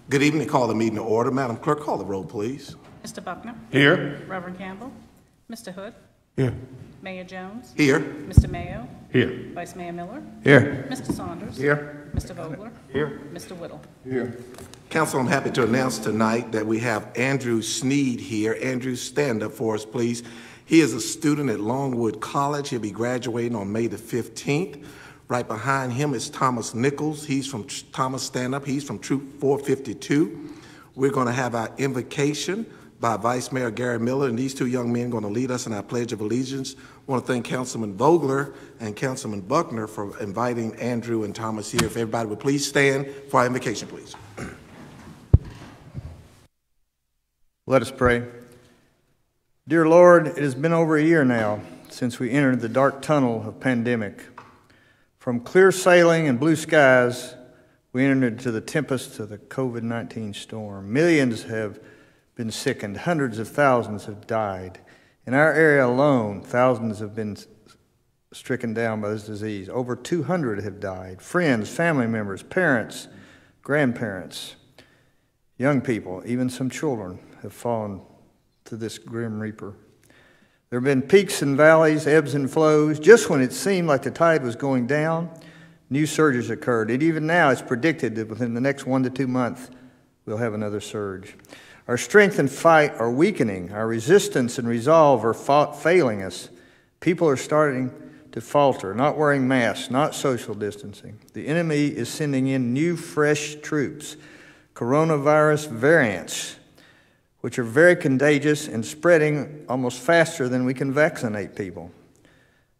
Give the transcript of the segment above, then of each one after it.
Good evening. Call the meeting to order. Madam Clerk, call the roll, please. Mr. Buckner? Here. Reverend Campbell? Mr. Hood? Here. Mayor Jones? Here. Mr. Mayo? Here. Vice Mayor Miller? Here. Mr. Saunders? Here. Mr. Vogler? Here. Mr. Whittle? Here. Council, I'm happy to announce tonight that we have Andrew Sneed here. Andrew, stand up for us, please. He is a student at Longwood College. He'll be graduating on May the 15th. Right behind him is Thomas Nichols. He's from Thomas, stand up. He's from Troop 452. We're going to have our invocation by Vice Mayor Gary Miller, and these two young men are going to lead us in our Pledge of Allegiance. I want to thank Councilman Vogler and Councilman Buckner for inviting Andrew and Thomas here. If everybody would please stand for our invocation, please. Let us pray. Dear Lord, it has been over a year now since we entered the dark tunnel of pandemic. From clear sailing and blue skies, we entered into the tempest of the COVID-19 storm. Millions have been sickened. Hundreds of thousands have died. In our area alone, thousands have been stricken down by this disease. Over 200 have died. Friends, family members, parents, grandparents, young people, even some children have fallen to this grim reaper. There have been peaks and valleys, ebbs and flows. Just when it seemed like the tide was going down, new surges occurred. And even now, it's predicted that within the next 1 to 2 months, we'll have another surge. Our strength and fight are weakening. Our resistance and resolve are failing us. People are starting to falter, not wearing masks, not social distancing. The enemy is sending in new, fresh troops, coronavirus variants, which are very contagious and spreading almost faster than we can vaccinate people.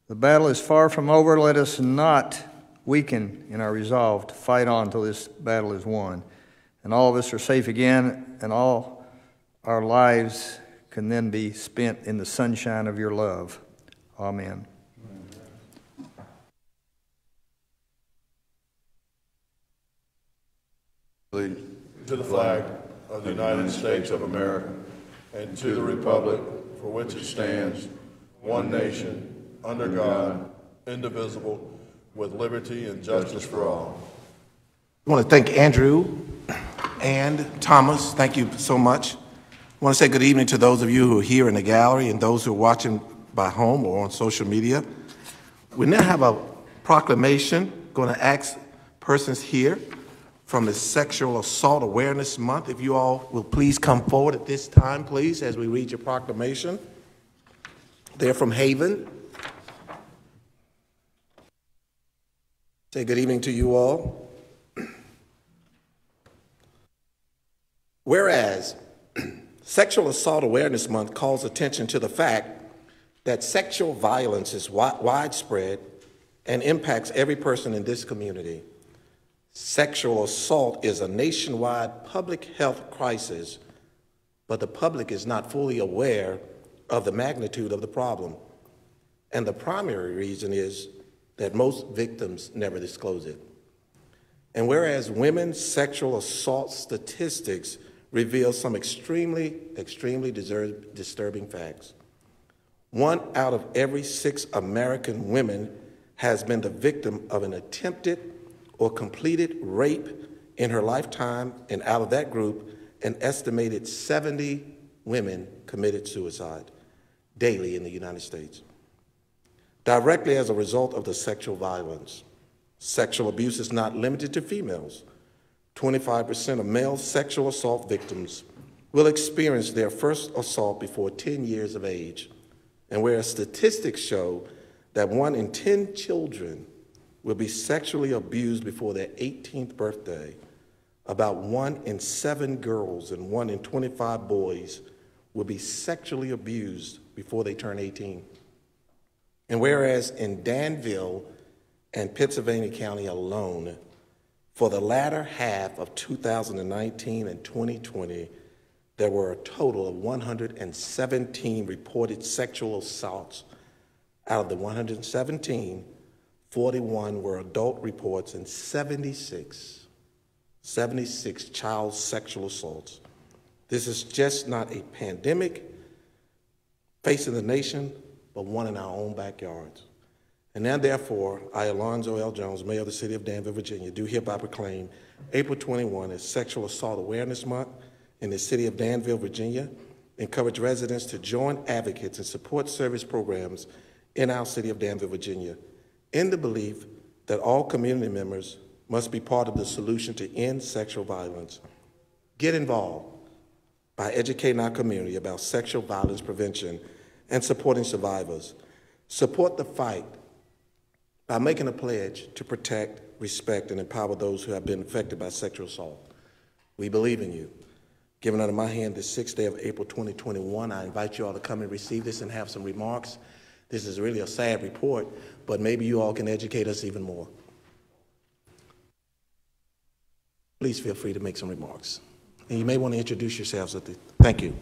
The battle is far from over. Let us not weaken in our resolve to fight on until this battle is won. And all of us are safe again, and all our lives can then be spent in the sunshine of your love. Amen. To the flag of the United States of America and to the republic for which it stands, one nation, under God, indivisible, with liberty and justice for all. I want to thank Andrew and Thomas. Thank you so much. I want to say good evening to those of you who are here in the gallery and those who are watching by home or on social media. We now have a proclamation. Going to ask persons here from the Sexual Assault Awareness Month, if you all will please come forward at this time, please, as we read your proclamation. They're from Haven. Say good evening to you all. Whereas Sexual Assault Awareness Month calls attention to the fact that sexual violence is widespread and impacts every person in this community. Sexual assault is a nationwide public health crisis, but the public is not fully aware of the magnitude of the problem. And the primary reason is that most victims never disclose it. And whereas women's sexual assault statistics reveal some extremely disturbing facts. 1 out of every 6 American women has been the victim of an attempted or completed rape in her lifetime, and out of that group, an estimated 70 women committed suicide daily in the United States. Directly as a result of the sexual violence, sexual abuse is not limited to females. 25% of male sexual assault victims will experience their first assault before 10 years of age. And whereas statistics show that 1 in 10 children will be sexually abused before their 18th birthday, about 1 in 7 girls and 1 in 25 boys will be sexually abused before they turn 18. And whereas in Danville and Pennsylvania County alone, for the latter half of 2019 and 2020, there were a total of 117 reported sexual assaults. Out of the 117, 41 were adult reports and 76 child sexual assaults. This is just not a pandemic facing the nation, but one in our own backyards. And now therefore, I, Alonzo L. Jones, Mayor of the City of Danville, Virginia, do hereby proclaim April 21 as Sexual Assault Awareness Month in the City of Danville, Virginia, encourage residents to join advocates and support service programs in our City of Danville, Virginia, in the belief that all community members must be part of the solution to end sexual violence. Get involved by educating our community about sexual violence prevention and supporting survivors. Support the fight by making a pledge to protect, respect, and empower those who have been affected by sexual assault. We believe in you. Given under my hand this 6th day of April 2021, I invite you all to come and receive this and have some remarks. This is really a sad report, but maybe you all can educate us even more. Please feel free to make some remarks. And you may want to introduce yourselves at the, thank you.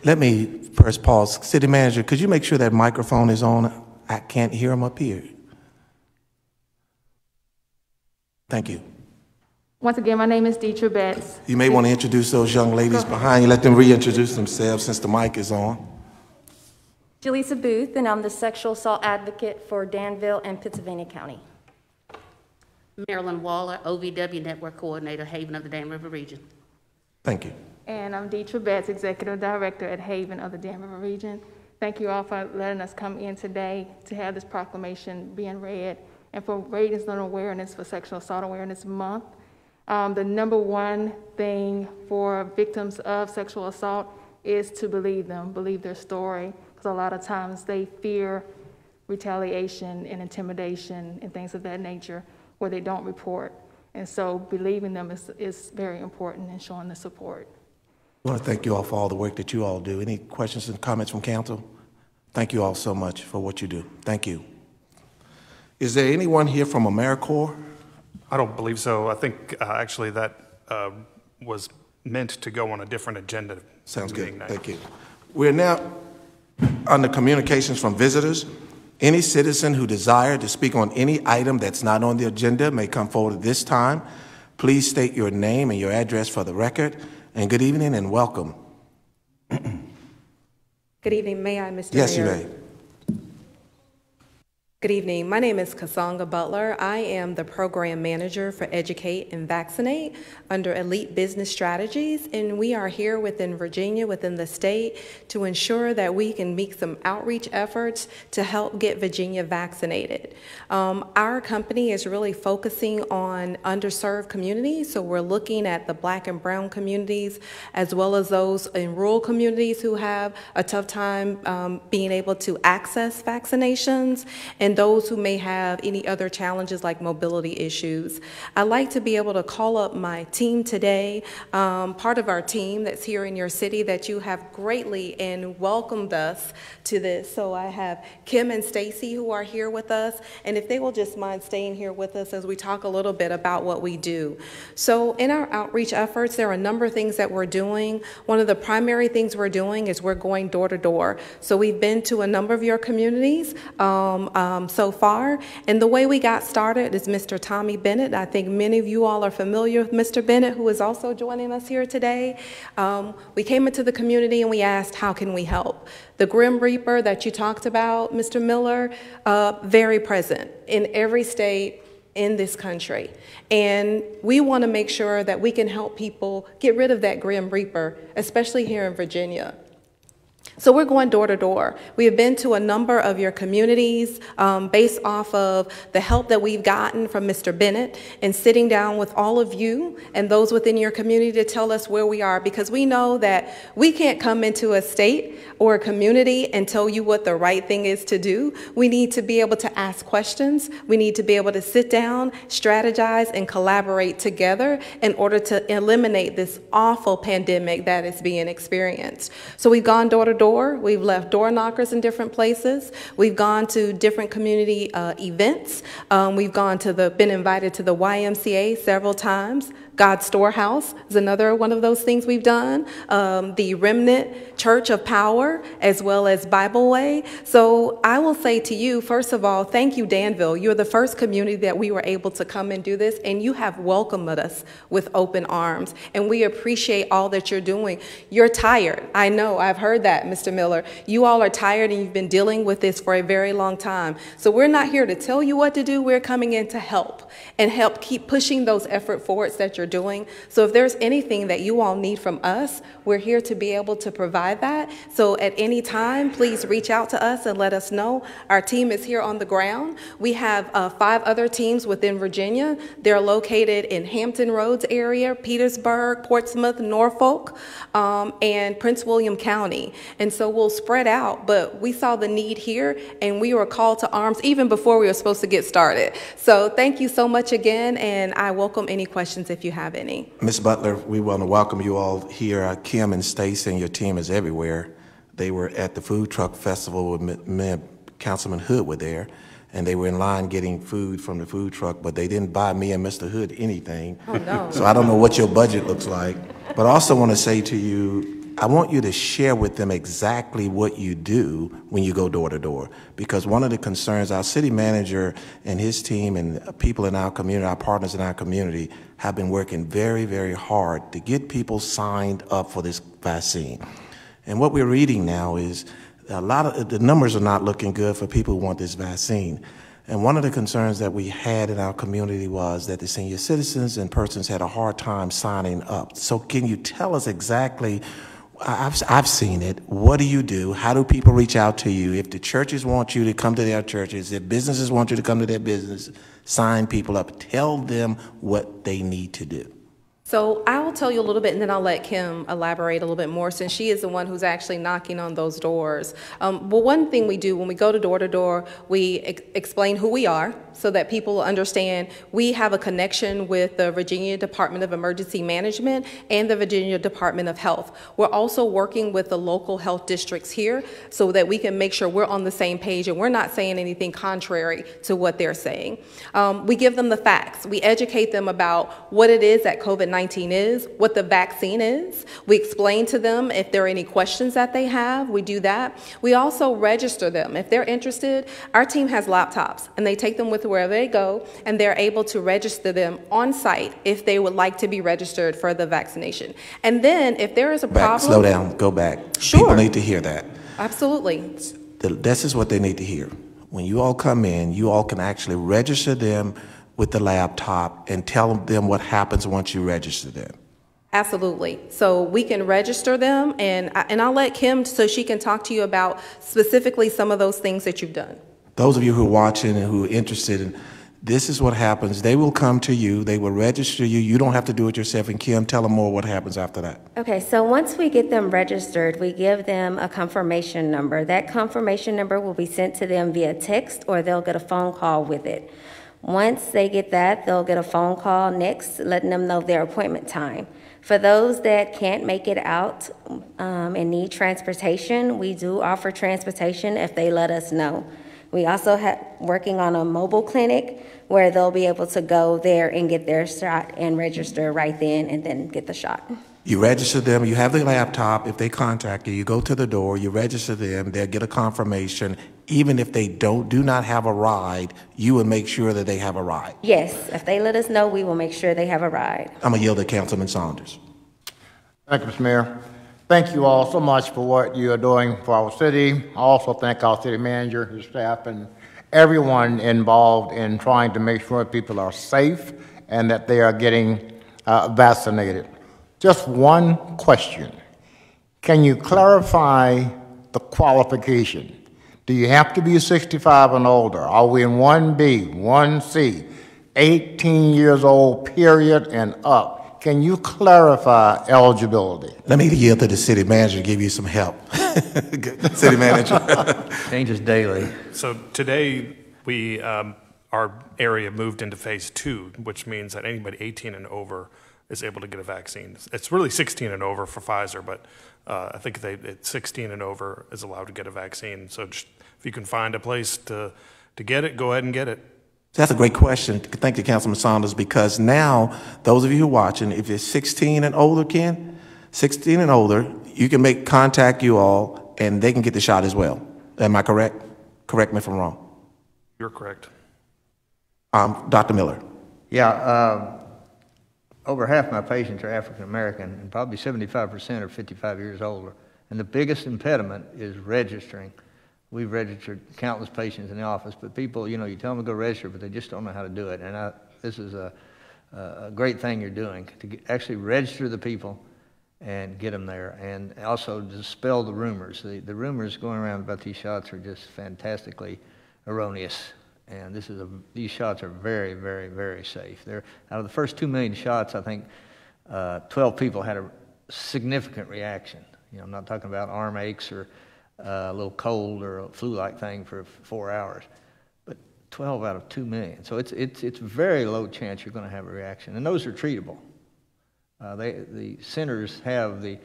Let me first pause. City Manager, could you make sure that microphone is on? I can't hear him up here. Thank you. Once again, my name is Deetra Betts. You may want to introduce those young ladies behind you. Let them reintroduce themselves since the mic is on. Jaleesa Booth, and I'm the sexual assault advocate for Danville and Pittsylvania County. Marilyn Waller, OVW Network Coordinator, Haven of the Dan River Region. Thank you. And I'm Deetra Betts, Executive Director at Haven of the Dan River Region. Thank you all for letting us come in today to have this proclamation being read and for raising awareness for Sexual Assault Awareness Month. The number one thing for victims of sexual assault is to believe them, believe their story, because a lot of times they fear retaliation and intimidation and things of that nature where they don't report. And so believing them is very important in showing the support. I want to thank you all for all the work that you all do. Any questions and comments from council? Thank you all so much for what you do. Thank you. Is there anyone here from AmeriCorps? I don't believe so. I think actually that was meant to go on a different agenda. Sounds good. Thank you. We're now under communications from visitors. Any citizen who desires to speak on any item that's not on the agenda may come forward at this time. Please state your name and your address for the record. And good evening and welcome. Good evening. May I, Mr. Yes, Mayor? you may. Good evening. My name is Kasonga Butler. I am the Program Manager for Educate and Vaccinate under Elite Business Strategies, and we are here within Virginia, within the state, to ensure that we can make some outreach efforts to help get Virginia vaccinated. Our company is really focusing on underserved communities, so we're looking at the Black and Brown communities as well as those in rural communities who have a tough time being able to access vaccinations, and those who may have any other challenges like mobility issues. I'd like to be able to call up my team today, part of our team that's here in your city that you have greatly and welcomed us to this. So I have Kim and Stacy who are here with us, and if they will just mind staying here with us as we talk a little bit about what we do. So in our outreach efforts, there are a number of things that we're doing. One of the primary things we're doing is we're going door to door. So we've been to a number of your communities so far, and the way we got started is Mr. Tommy Bennett. I think many of you all are familiar with Mr. Bennett, who is also joining us here today. We came into the community and we asked, how can we help? The Grim Reaper that you talked about, Mr. Miller, very present in every state in this country. And we want to make sure that we can help people get rid of that Grim Reaper, especially here in Virginia. So we're going door to door. We have been to a number of your communities based off of the help that we've gotten from Mr. Bennett and sitting down with all of you and those within your community to tell us where we are, because we know that we can't come into a state or a community and tell you what the right thing is to do. We need to be able to ask questions. We need to be able to sit down, strategize, and collaborate together in order to eliminate this awful pandemic that is being experienced. So we've gone door to door. door. We've left door knockers in different places. We've gone to different community events. We've been invited to the YMCA several times. God's Storehouse is another one of those things we've done. The Remnant Church of Power, as well as Bible Way. So I will say to you, first of all, thank you, Danville. You're the first community that we were able to come and do this, and you have welcomed us with open arms. And we appreciate all that you're doing. You're tired. I know, I've heard that, Mr. Miller. You all are tired, and you've been dealing with this for a very long time. So we're not here to tell you what to do. We're coming in to help and help keep pushing those effort forwards that you're doing. So if there's anything that you all need from us, we're here to be able to provide that. So at any time, please reach out to us and let us know. Our team is here on the ground. We have 5 other teams within Virginia. They're located in Hampton Roads area, Petersburg, Portsmouth, Norfolk, and Prince William County. And so we'll spread out, but we saw the need here and we were called to arms even before we were supposed to get started. So thank you so much again, and I welcome any questions if you have any. Ms. Butler, we want to welcome you all here. Kim and Stacy and your team is everywhere. They were at the food truck festival with Councilman Hood were there, and they were in line getting food from the food truck, but they didn't buy me and Mr. Hood anything. Oh, no. So I don't know what your budget looks like. But I also want to say to you, I want you to share with them exactly what you do when you go door to door. Because one of the concerns, our city manager and his team and people in our community, our partners in our community, have been working very, very hard to get people signed up for this vaccine. And what we're reading now is a lot of the numbers are not looking good for people who want this vaccine. And one of the concerns that we had in our community was that the senior citizens and persons had a hard time signing up. So can you tell us exactly, I've seen it, what do you do? How do people reach out to you? If the churches want you to come to their churches, if businesses want you to come to their business, sign people up, tell them what they need to do. So I will tell you a little bit, and then I'll let Kim elaborate a little bit more, since she is the one who's actually knocking on those doors. Well, one thing we do when we go to door, we explain who we are so that people understand we have a connection with the Virginia Department of Emergency Management and the Virginia Department of Health. We're also working with the local health districts here so that we can make sure we're on the same page and we're not saying anything contrary to what they're saying. We give them the facts. We educate them about what it is that COVID-19 is, what the vaccine is. We explain to them if there are any questions that they have. We do that. We also register them. If they're interested, our team has laptops, and they take them with wherever they go, and they're able to register them on site if they would like to be registered for the vaccination. And then if there is a problem... Slow down, go back. Sure. People need to hear that. Absolutely. This is what they need to hear. When you all come in, you all can actually register them with the laptop and tell them what happens once you register them. Absolutely. So we can register them, and I'll let Kim so she can talk to you about specifically some of those things that you've done. Those of you who are watching and who are interested in, this is what happens. They will come to you. They will register you. You don't have to do it yourself. And Kim, tell them more what happens after that. Okay, so once we get them registered, we give them a confirmation number. That confirmation number will be sent to them via text, or they'll get a phone call with it. Once they get that, they'll get a phone call next, letting them know their appointment time. For those that can't make it out and need transportation, we do offer transportation if they let us know. We also have working on a mobile clinic where they'll be able to go there and get their shot and register right then and then get the shot. You register them, you have the laptop. If they contact you, you go to the door, you register them, they'll get a confirmation. Even if they do not have a ride, you will make sure that they have a ride. Yes, if they let us know, we will make sure they have a ride. I'm going to yield to Councilman Saunders. Thank you, Mr. Mayor. Thank you all so much for what you are doing for our city. I also thank our city manager, his staff, and everyone involved in trying to make sure people are safe and that they are getting vaccinated. Just one question. Can you clarify the qualification? Do you have to be 65 and older? Are we in 1B, 1C, 18 years old, period, and up? Can you clarify eligibility? Let me yield to the city manager to give you some help. City manager. Changes daily. So today, our area moved into phase 2, which means that anybody 18 and over is able to get a vaccine. It's really 16 and over for Pfizer, but I think it's 16 and over is allowed to get a vaccine. So just, if you can find a place to get it, go ahead and get it. That's a great question. Thank you, Councilman Saunders, because now those of you who are watching, if you're 16 and older, Ken, 16 and older, you can contact you all and they can get the shot as well. Am I correct? Correct me if I'm wrong. You're correct. Dr. Miller. Yeah, over half my patients are African American, and probably 75% are 55 years older. And the biggest impediment is registering. We've registered countless patients in the office, but people, you tell them to go register, but they just don't know how to do it. And this is a great thing you're doing, to actually register the people and get them there, and also dispel the rumors. The rumors going around about these shots are just fantastically erroneous. And these shots are very, very, very safe. Out of the first 2 million shots, I think 12 people had a significant reaction. I'm not talking about arm aches or a little cold or a flu-like thing for 4 hours, but 12 out of 2 million. So it's very low chance you're going to have a reaction, and those are treatable. The centers have the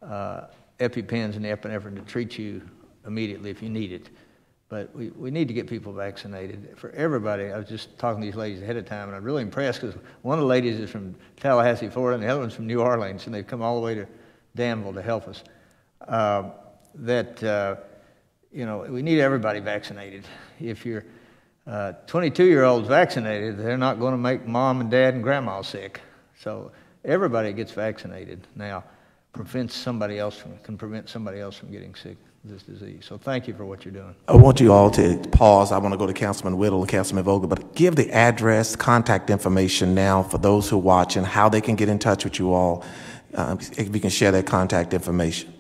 EpiPens and the epinephrine to treat you immediately if you need it. But we need to get people vaccinated. For everybody, I was just talking to these ladies ahead of time, and I'm really impressed because one of the ladies is from Tallahassee, Florida, and the other one's from New Orleans, and they've come all the way to Danville to help us. We need everybody vaccinated. If your 22-year-old's vaccinated, they're not going to make mom and dad and grandma sick. So everybody gets vaccinated now can prevent somebody else from getting sick. This disease. So thank you for what you're doing. I want you all to pause. I want to go to Councilman Whittle and Councilman Vogel, but give the address, contact information now for those who are watching, how they can get in touch with you all, if you can share that contact information.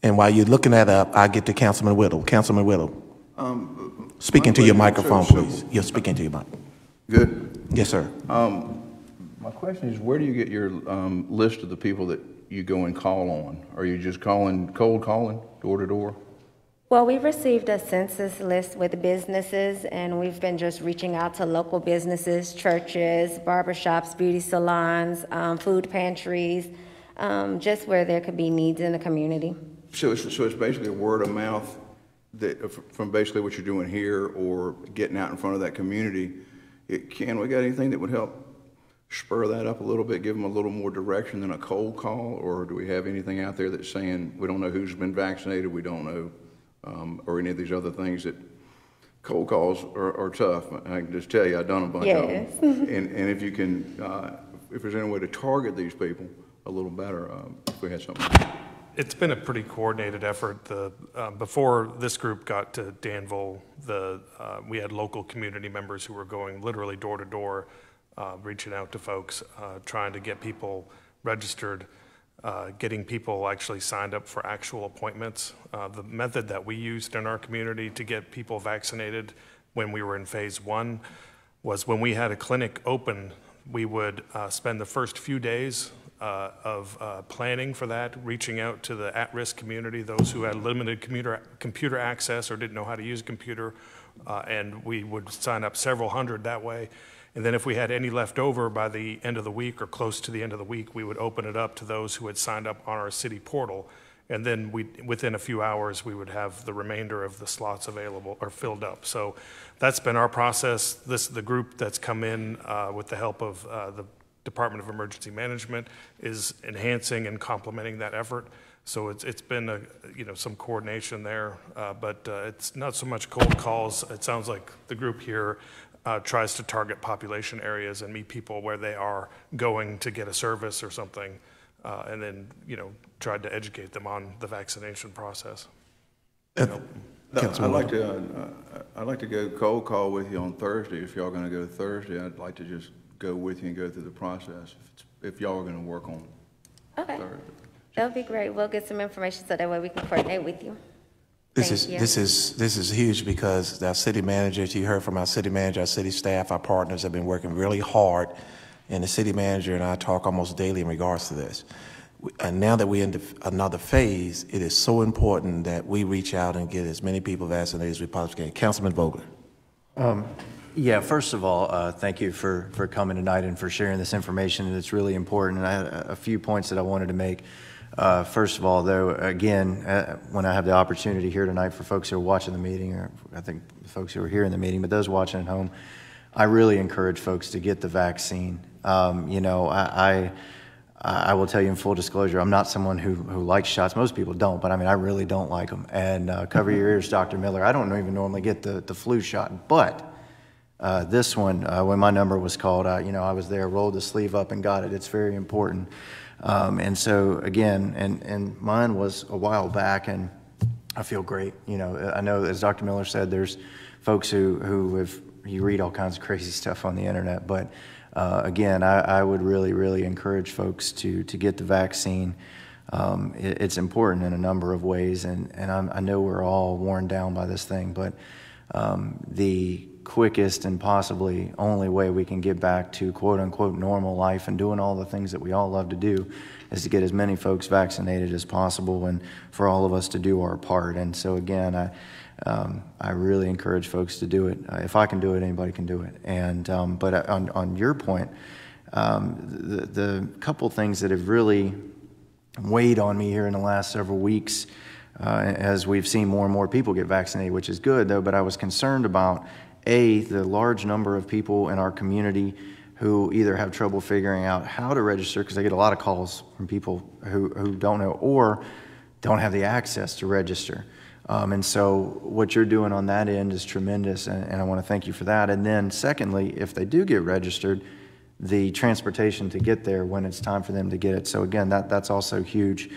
And while you're looking that up, I get to Councilman Whittle. Councilman Whittle, speaking to your microphone, please. You're speaking to your mic. Good. Yes, sir. My question is, where do you get your list of the people that you go and call on? Are you just cold calling, door to door? Well, we've received a census list with businesses, and we've been just reaching out to local businesses, churches, barbershops, beauty salons, food pantries, just where there could be needs in the community. So it's basically a word of mouth from basically what you're doing here or getting out in front of that community. Ken, we got anything that would help spur that up a little bit, give them a little more direction than a cold call? Or do we have anything out there that's saying we don't know who's been vaccinated, we don't know, or any of these other things that cold calls are tough? I can just tell you, I've done a bunch of them. And if you can, if there's any way to target these people a little better, if we had something. It's been a pretty coordinated effort. Before this group got to Danville, we had local community members who were going literally door to door, reaching out to folks, trying to get people registered, getting people actually signed up for actual appointments. The method that we used in our community to get people vaccinated when we were in phase 1 was when we had a clinic open, we would spend the first few days of planning for that, reaching out to the at-risk community, those who had limited computer access or didn't know how to use a computer, and we would sign up several hundred that way. And then if we had any left over by the end of the week or close to the end of the week, we would open it up to those who had signed up on our city portal. And then within a few hours, we would have the remainder of the slots available or filled up. So that's been our process. The group that's come in with the help of the Department of Emergency Management is enhancing and complementing that effort. So it's been some coordination there, but it's not so much cold calls. It sounds like the group here tries to target population areas and meet people where they are going to get a service or something, and then tried to educate them on the vaccination process. I'd like to go cold call with you on Thursday. If y'all going to go Thursday, I'd like to just go with you and go through the process. If y'all are going to work on Thursday. That would be great. We'll get some information so that way we can coordinate with you. This is huge because our city manager, as you heard from our city manager, our city staff, our partners have been working really hard, and the city manager and I talk almost daily in regards to this. And now that we're in another phase, it is so important that we reach out and get as many people vaccinated as we possibly can. Councilman Vogler. Yeah, first of all, thank you for coming tonight and for sharing this information, and it's really important. And I had a few points that I wanted to make. First of all, though, again, when I have the opportunity here tonight for folks who are watching the meeting, or I think folks who are here in the meeting, but those watching at home, I really encourage folks to get the vaccine. You know, I will tell you in full disclosure, I'm not someone who likes shots. Most people don't, but I mean, I really don't like them. And cover your ears, Dr. Miller. I don't even normally get the flu shot, but this one, when my number was called, you know, I was there, rolled the sleeve up and got it. It's very important. And so again, and mine was a while back, and I feel great. You know, I know, as Dr. Miller said, there's folks who have, you read all kinds of crazy stuff on the internet, but again, I would really encourage folks to get the vaccine. It's important in a number of ways, and I know we're all worn down by this thing, but the quickest and possibly only way we can get back to quote-unquote normal life and doing all the things that we all love to do is to get as many folks vaccinated as possible, and for all of us to do our part. And so again, I really encourage folks to do it. If I can do it, anybody can do it. And but on your point, the couple things that have really weighed on me here in the last several weeks, as we've seen more and more people get vaccinated, which is good, though, but I was concerned about, the large number of people in our community who either have trouble figuring out how to register, because I get a lot of calls from people who don't know or don't have the access to register. And so what you're doing on that end is tremendous, and I want to thank you for that. And then secondly, if they do get registered, the transportation to get there when it's time for them to get it. So again, that's also huge.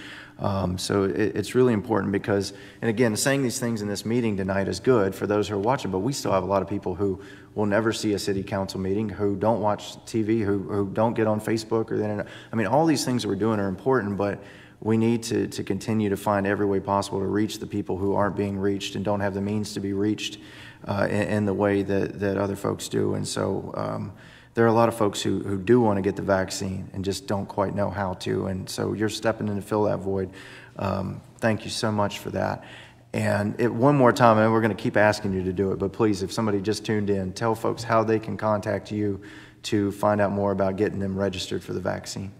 So it's really important because, and again, saying these things in this meeting tonight is good for those who are watching, but we still have a lot of people who will never see a city council meeting, who don't watch TV, who don't get on Facebook or the internet. I mean, all these things that we're doing are important, but we need to continue to find every way possible to reach the people who aren't being reached and don't have the means to be reached in the way that other folks do. And so there are a lot of folks who do want to get the vaccine and just don't quite know how to. And so you're stepping in to fill that void. Thank you so much for that. And one more time, and we're going to keep asking you to do it, but please, if somebody just tuned in, tell folks how they can contact you to find out more about getting them registered for the vaccine.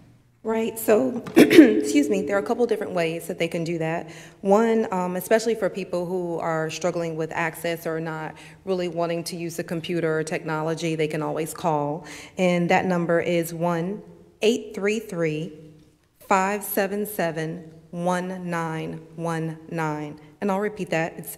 Right, so, excuse me, there are a couple different ways that they can do that. One, especially for people who are struggling with access or not really wanting to use the computer or technology, they can always call. And that number is 1-833-577-1919. And I'll repeat that, it's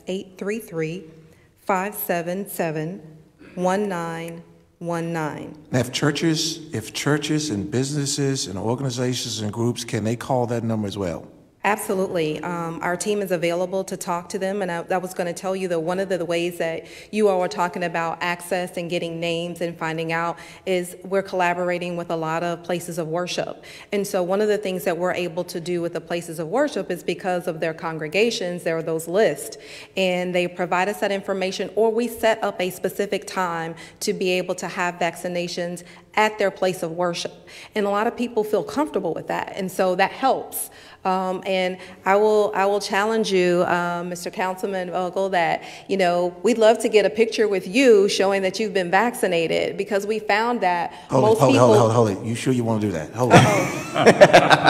833-577-1919. Now, if churches and businesses and organizations and groups, can they call that number as well? Absolutely. Our team is available to talk to them, and I was going to tell you that one of the ways that you all were talking about access and getting names and finding out is we're collaborating with a lot of places of worship. And so one of the things that we're able to do with the places of worship is because of their congregations, there are those lists, and they provide us that information, or we set up a specific time to be able to have vaccinations at their place of worship. And a lot of people feel comfortable with that, and so that helps. And I will challenge you, Mr. Councilman Vogel, that, you know, we'd love to get a picture with you showing that you've been vaccinated, because we found that most people... Hold it. You sure you want to do that? Hold it.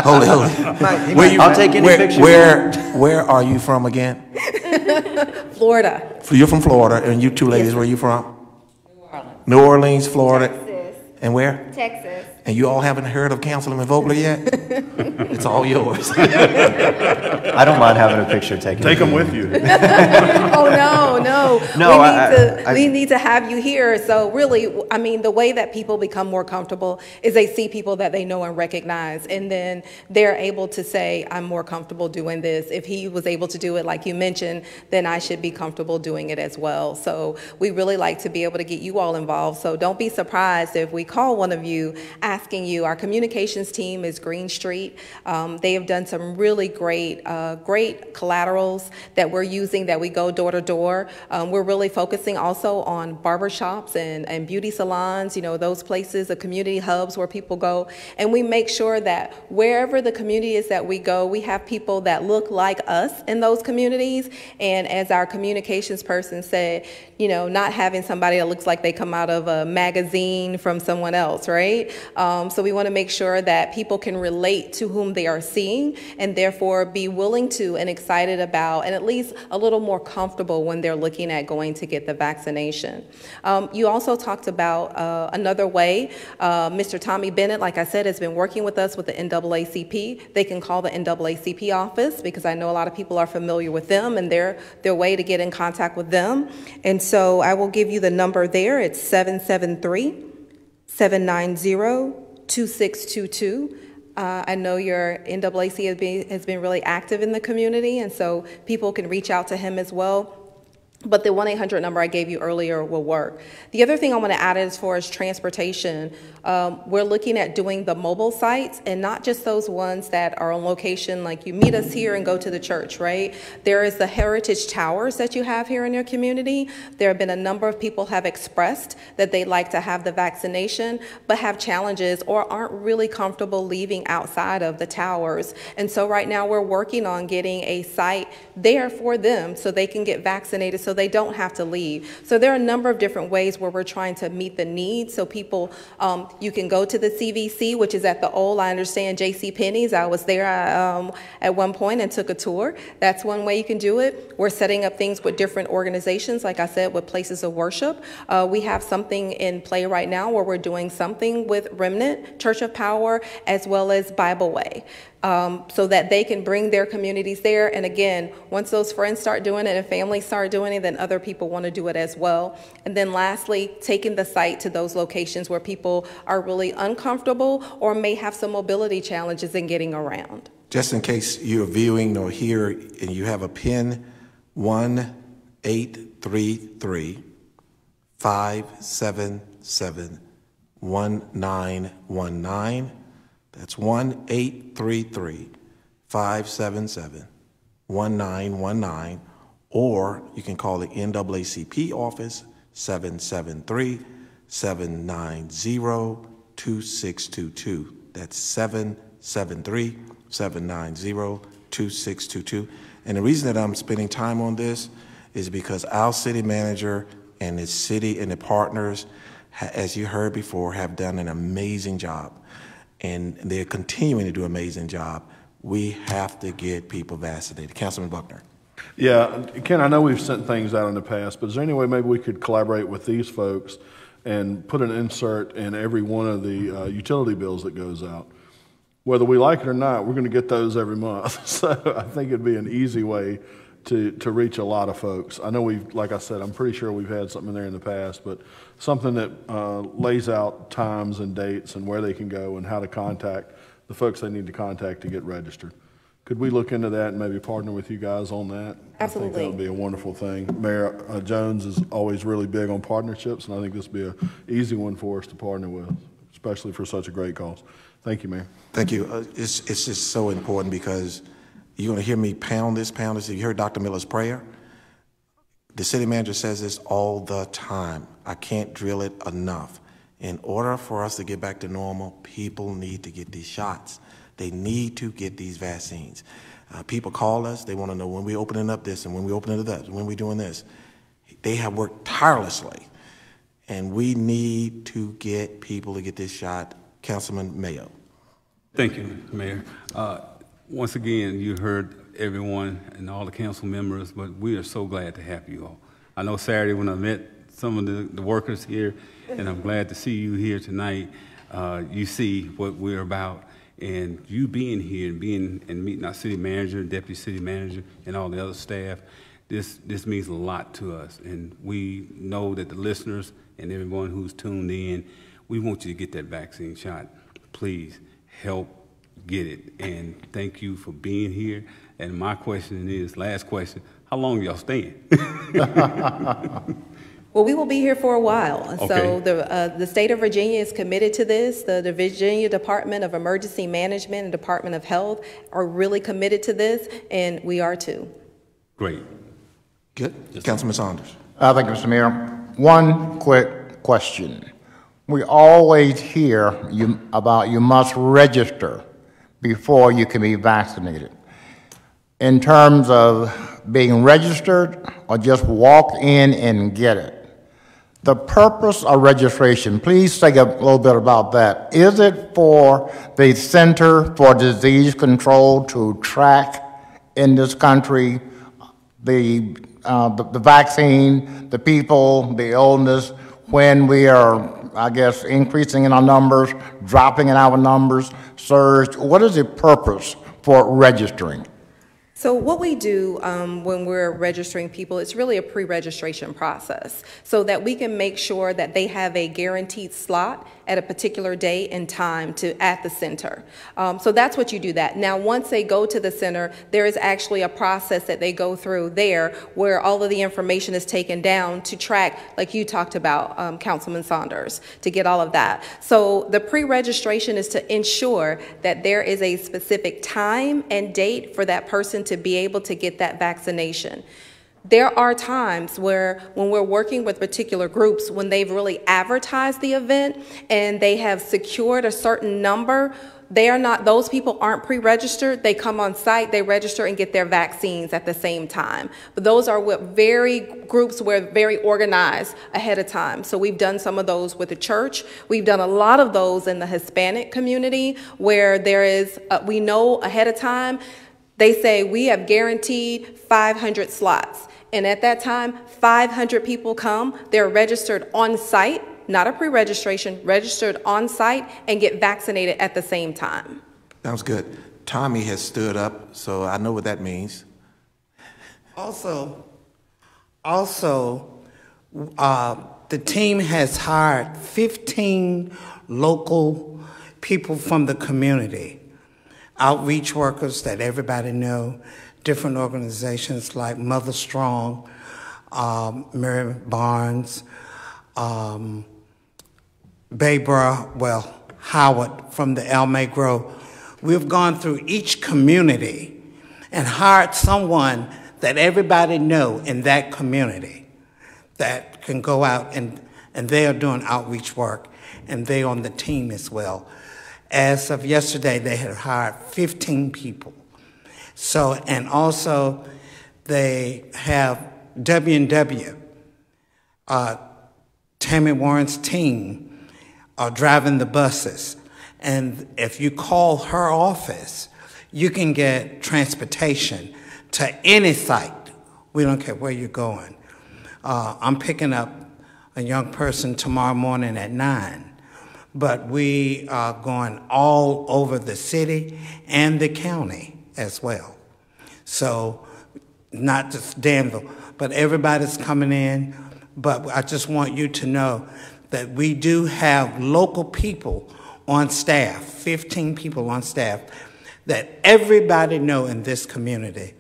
Hold it. I'll take any pictures. Where are you from again? Florida. You're from Florida, and you two ladies, where are you from? New Orleans. New Orleans, Florida. Texas. And where? Texas. And you all haven't heard of Councilman Vogler yet? It's all yours. I don't mind having a picture taken. Take them with you. Oh, no. We need to have you here. So really, I mean, the way that people become more comfortable is they see people that they know and recognize, and then they're able to say, I'm more comfortable doing this. If he was able to do it, like you mentioned, then I should be comfortable doing it as well. So we really like to be able to get you all involved. So don't be surprised if we call one of you asking you. Our communications team is Green Street. They have done some really great collaterals that we're using, that we go door to door. We're really focusing also on barbershops and beauty salons, those places, the community hubs where people go. And we make sure that wherever the community is that we go, we have people that look like us in those communities. And as our communications person said, not having somebody that looks like they come out of a magazine from someone else, right? So we want to make sure that people can relate to whom they are seeing, and therefore be willing to and excited about, and at least a little more comfortable when they're looking at going to get the vaccination. You also talked about another way. Mr. Tommy Bennett, like I said, has been working with us with the NAACP. They can call the NAACP office, because I know a lot of people are familiar with them and their way to get in contact with them. And so I will give you the number there. It's 773-790-2622. I know your NAACP has been really active in the community, and so people can reach out to him as well. But the 1-800 number I gave you earlier will work. The other thing I want to add as far as transportation, we're looking at doing the mobile sites, and not just those ones that are on location, like you meet us here and go to the church, right? There is the heritage towers that you have here in your community. There have been a number of people have expressed that they'd like to have the vaccination, but have challenges or aren't really comfortable leaving outside of the towers. And so right now we're working on getting a site there for them so they can get vaccinated, so they don't have to leave. So there are a number of different ways where we're trying to meet the needs. So people, you can go to the CVC, which is at the old, I understand, JCPenney's. I was there at one point and took a tour. That's one way you can do it. We're setting up things with different organizations, like I said, with places of worship. We have something in play right now where we're doing something with Remnant, Church of Power, as well as Bible Way. So that they can bring their communities there. And again, once those friends start doing it and families start doing it, then other people want to do it as well. And then lastly, taking the site to those locations where people are really uncomfortable or may have some mobility challenges in getting around. Just in case you're viewing or here and you have a PIN, 1-833-577-1919. That's 1-833-577-1919, or you can call the NAACP office, 773-790-2622. That's 773-790-2622. And the reason that I'm spending time on this is because our city manager and his city and the partners, as you heard before, have done an amazing job. And they're continuing to do an amazing job. We have to get people vaccinated. Councilman Buckner. Yeah, Ken, I know we've sent things out in the past, but is there any way maybe we could collaborate with these folks and put an insert in every one of the utility bills that goes out? Whether we like it or not, we're going to get those every month. So I think it'd be an easy way to reach a lot of folks. I know like I said, I'm pretty sure we've had something in there in the past, but something that lays out times and dates and where they can go and how to contact the folks they need to contact to get registered. Could we look into that and maybe partner with you guys on that? Absolutely. I think that would be a wonderful thing. Mayor Jones is always really big on partnerships, and I think this would be an easy one for us to partner with, especially for such a great cause. Thank you, Mayor. Thank you. It's just so important because you're going to hear me pound this. You heard Dr. Miller's prayer. The city manager says this all the time. I can't drill it enough. In order for us to get back to normal, people need to get these shots. They need to get these vaccines. People call us. They want to know when we're opening up this and when we're opening it up, when we're doing this. They have worked tirelessly, and we need to get people to get this shot. Councilman Mayo. Thank you, Mayor. Once again, you heard everyone and all the council members, but we are so glad to have you all. I know Saturday when I met some of the workers here, and I'm glad to see you here tonight. You see what we're about, and you being here and meeting our city manager, deputy city manager, and all the other staff, this means a lot to us. And we know that the listeners and everyone who's tuned in, we want you to get that vaccine shot. Please help get it. And thank you for being here. And my question is, last question, how long y'all staying? Well, we will be here for a while. And so Okay. the state of Virginia is committed to this. The Virginia Department of Emergency Management and Department of Health are really committed to this, and we are too. Great. Good. Councilman Saunders. Thank you, Mr. Mayor. One quick question. We always hear about you must register before you can be vaccinated. In terms of being registered or just walk in and get it, the purpose of registration, please say a little bit about that. Is it for the Center for Disease Control to track in this country the vaccine, the people, the illness, when we are, I guess, increasing in our numbers, dropping in our numbers, surge? What is the purpose for registering? So what we do when we're registering people, it's really a pre-registration process so that we can make sure that they have a guaranteed slot at a particular day and time at the center. So that's what you do that. Now, once they go to the center, there is actually a process that they go through there where all of the information is taken down to track, like you talked about, Councilman Saunders, to get all of that. So the pre-registration is to ensure that there is a specific time and date for that person to be able to get that vaccination. There are times where when we're working with particular groups, when they've really advertised the event and they have secured a certain number, those people aren't pre-registered. They come on site, they register and get their vaccines at the same time. But those are groups where very organized ahead of time. So we've done some of those with the church. We've done a lot of those in the Hispanic community where we know ahead of time. They say we have guaranteed 500 slots. And at that time, 500 people come. They're registered on site, not a pre-registration, registered on site and get vaccinated at the same time. Sounds good. Tommy has stood up, so I know what that means. Also, the team has hired 15 local people from the community, outreach workers that everybody know, different organizations like Mother Strong, Mary Barnes, Howard from the Almagro. We've gone through each community and hired someone that everybody know in that community that can go out and they are doing outreach work and they on the team as well. As of yesterday, they had hired 15 people. So, and also they have W&W, Tammy Warren's team are driving the buses. And if you call her office, you can get transportation to any site. We don't care where you're going. I'm picking up a young person tomorrow morning at 9. But we are going all over the city and the county as well. So not just Danville, but everybody's coming in. But I just want you to know that we do have local people on staff, 15 people on staff, that everybody know in this community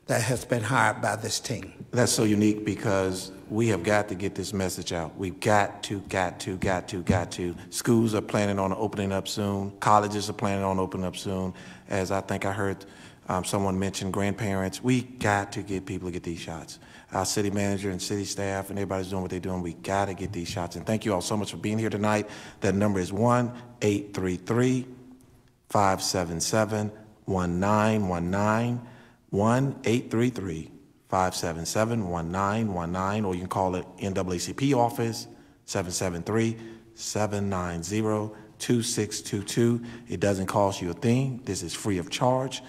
that has been hired by this team. That's so unique because we have got to get this message out. We've got to. Schools are planning on opening up soon. Colleges are planning on opening up soon. As I think I heard someone mention grandparents, we got to get people to get these shots. Our city manager and city staff and everybody's doing what they're doing. We got to get these shots. And thank you all so much for being here tonight. That number is 1-833-577-1919. 1-833-577-1919, or you can call it NAACP office, 773-790-2622. It doesn't cost you a thing. This is free of charge.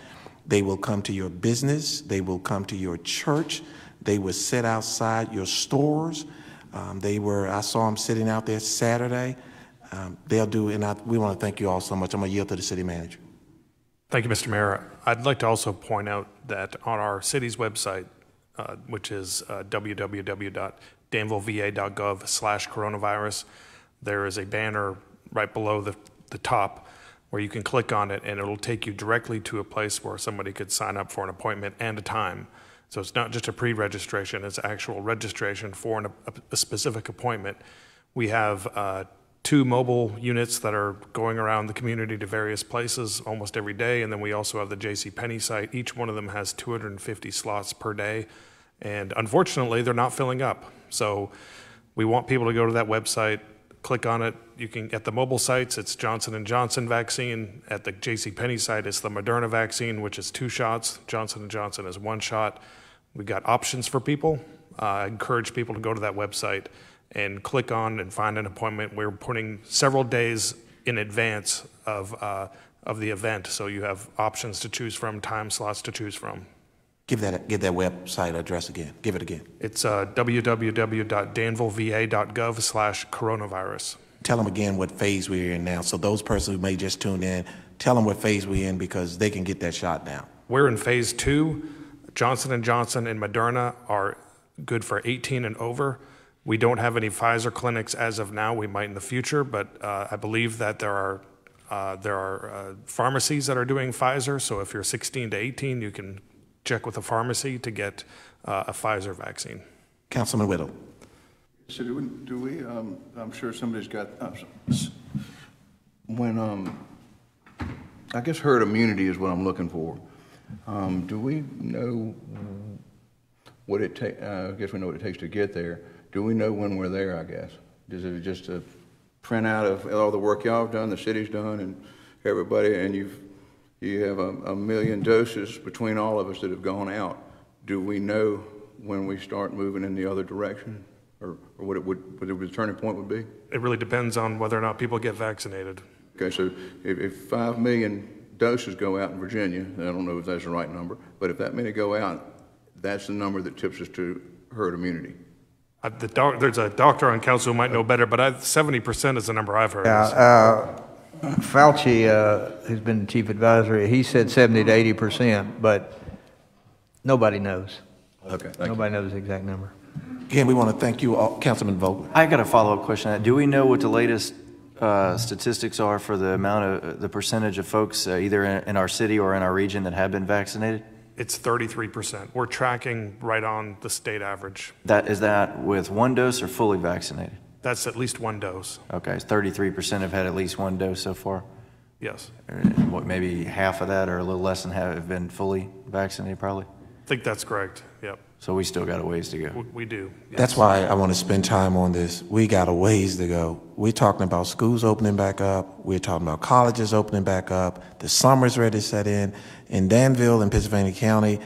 They will come to your business. They will come to your church. They will sit outside your stores. I saw them sitting out there Saturday. They'll do, and we want to thank you all so much. I'm going to yield to the city manager. Thank you, Mr. Mayor. I'd like to also point out that on our city's website, which is www.danvilleva.gov/coronavirus, there is a banner right below the top where you can click on it and it'll take you directly to a place where somebody could sign up for an appointment and a time. So it's not just a pre-registration, it's actual registration for a specific appointment. We have 2 mobile units that are going around the community to various places almost every day, and then we also have the JCPenney site. Each one of them has 250 slots per day, and unfortunately, they're not filling up. So we want people to go to that website, click on it. You can, at the mobile sites, it's Johnson & Johnson vaccine. At the JCPenney site, it's the Moderna vaccine, which is 2 shots. Johnson & Johnson is 1 shot. We've got options for people. I encourage people to go to that website and click on and find an appointment. We're putting several days in advance of the event, so you have options to choose from, time slots to choose from. Give that website address again. Give it again. It's www.danvilleva.gov/coronavirus. Tell them again what phase we're in now. So those persons who may just tune in, tell them what phase we're in because they can get that shot now. We're in phase 2. Johnson & Johnson and Moderna are good for 18 and over. We don't have any Pfizer clinics as of now. We might in the future, but I believe that there are pharmacies that are doing Pfizer. So if you're 16 to 18, you can check with a pharmacy to get a Pfizer vaccine. Councilman Whittle. So do we I'm sure somebody's got, when, I guess herd immunity is what I'm looking for. Do we know what it takes, I guess we know what it takes to get there. Do we know when we're there, I guess? Is it just a printout of all the work y'all have done, the city's done, and everybody, and you have a million doses between all of us that have gone out? Do we know when we start moving in the other direction, or what the turning point would be? It really depends on whether or not people get vaccinated. Okay, so if 5 million doses go out in Virginia, I don't know if that's the right number, but if that many go out, that's the number that tips us to herd immunity. There's a doctor on council who might know better, but 70% is the number I've heard. Fauci, who's been the chief advisor, he said 70 to 80%, but nobody knows. Okay, nobody knows the exact number. Again, we want to thank you all. Councilman Vogel. I got a follow-up question on that. Do we know what the latest statistics are for the percentage of folks either in our city or in our region that have been vaccinated? It's 33%. We're tracking right on the state average. Is that with 1 dose or fully vaccinated? That's at least 1 dose. Okay, 33% have had at least 1 dose so far? Yes. What, maybe half of that or a little less than half have been fully vaccinated probably? I think that's correct, yep. So we still got a ways to go. We do. Yes. That's why I want to spend time on this. We got a ways to go. We're talking about schools opening back up. We're talking about colleges opening back up. The summer's ready to set in. In Danville and Pennsylvania County,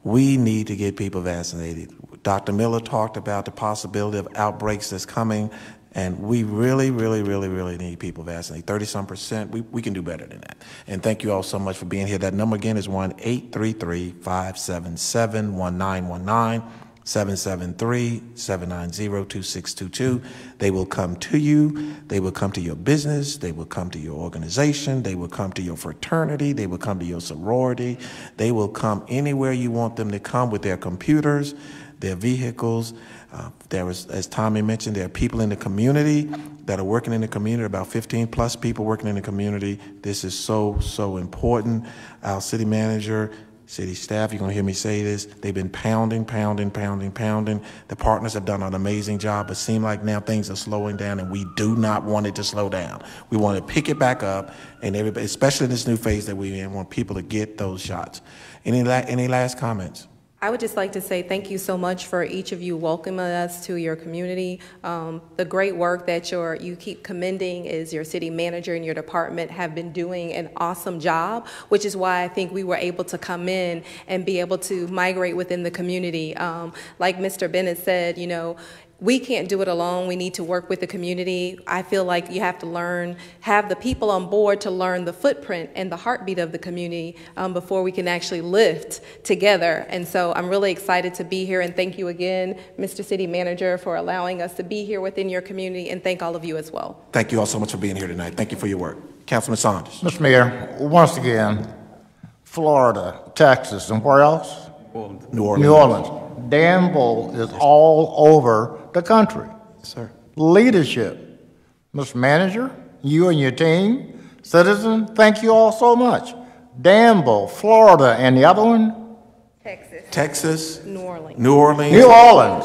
we need to get people vaccinated. Dr. Miller talked about the possibility of outbreaks that's coming, and we really, really, really, really need people vaccinated. 30-some%. We can do better than that. And thank you all so much for being here. That number again is 1-833-577-1919, 773-790-2622. They will come to you. They will come to your business. They will come to your organization. They will come to your fraternity. They will come to your sorority. They will come anywhere you want them to come with their computers, their vehicles. There was, as Tommy mentioned, there are people in the community that are working in the community, about 15 plus people working in the community. This is so, so important. Our city manager, city staff, you're gonna hear me say this, they've been pounding. The partners have done an amazing job, but seem like now things are slowing down, and we do not want it to slow down. We want to pick it back up, and everybody, especially in this new phase that we're in, want people to get those shots. Any last comments? I would just like to say thank you so much for each of you welcoming us to your community. The great work that you keep commending is your city manager and your department have been doing an awesome job, which is why I think we were able to come in and be able to migrate within the community. Like Mr. Bennett said, you know, we can't do it alone. We need to work with the community. I feel like you have to have the people on board to learn the footprint and the heartbeat of the community before we can actually lift together. And so I'm really excited to be here, and thank you again, Mr. City Manager, for allowing us to be here within your community, and thank all of you as well. Thank you all so much for being here tonight. Thank you for your work. Councilman Saunders. Mr. Mayor, once again, Florida, Texas, and where else? New Orleans. New Orleans. Danville is all over the country. Yes, sir. Leadership. Mr. Manager, you and your team, citizen, thank you all so much. Danville, Florida, and the other one? Texas. New Orleans. New Orleans,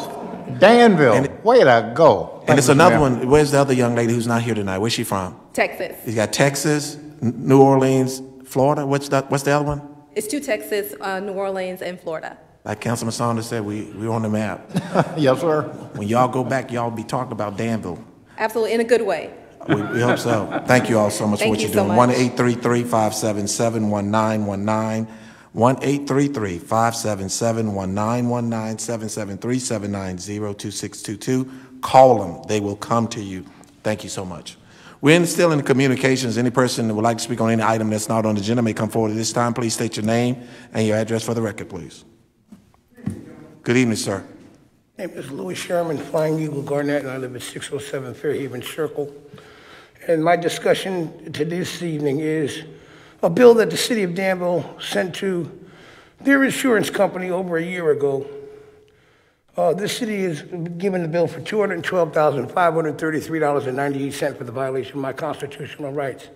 Danville, way to go. And it's another one. Where's the other young lady who's not here tonight? Where's she from? Texas. You got Texas, New Orleans, Florida. What's the other one? It's two Texas, New Orleans, and Florida. Like Councilman Saunders said, we're on the map. Yes, sir. When y'all go back, y'all be talking about Danville. Absolutely, in a good way. We hope so. Thank you all so much for what you're doing. 1-833-577-1919. 1-833-577-1919, 773-790-2622. Call them. They will come to you. Thank you so much. We're still in the communications. Any person that would like to speak on any item that's not on the agenda may come forward at this time. Please state your name and your address for the record, please. Good evening, sir. My name is Louis Sherman, Flying Eagle Garnett, and I live at 607 Fairhaven Circle. And my discussion to this evening is a bill that the city of Danville sent to their insurance company over a year ago. This city is given the bill for $212,533.98 for the violation of my constitutional rights.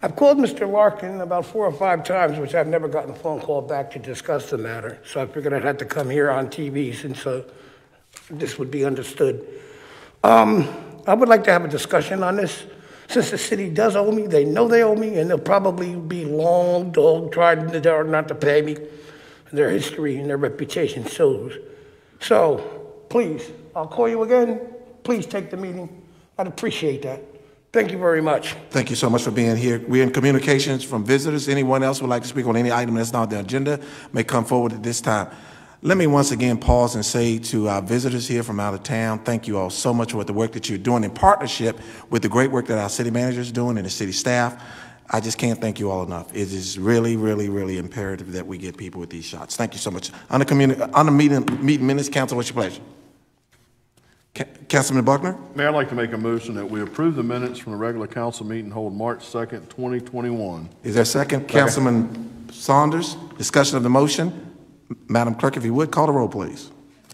I've called Mr. Larkin about 4 or 5 times, which I've never gotten a phone call back to discuss the matter. So I figured I'd have to come here on TV since this would be understood. I would like to have a discussion on this. Since the city does owe me, they know they owe me, and they'll probably be long dog trying not to pay me. Their history and their reputation shows. So, please, I'll call you again. Please take the meeting. I'd appreciate that. Thank you very much. Thank you so much for being here. We're in communications from visitors. Anyone else would like to speak on any item that's not on the agenda may come forward at this time. Let me once again pause and say to our visitors here from out of town, thank you all so much for the work that you're doing in partnership with the great work that our city manager is doing and the city staff. I just can't thank you all enough. It is really, really, really imperative that we get people with these shots. Thank you so much. On the meeting minutes, council, what's your pleasure? Councilman Buckner? Mayor, I'd like to make a motion that we approve the minutes from the regular council meeting held March 2nd, 2021. Is there a second? Councilman Saunders, discussion of the motion. Madam Clerk, if you would, call the roll, please.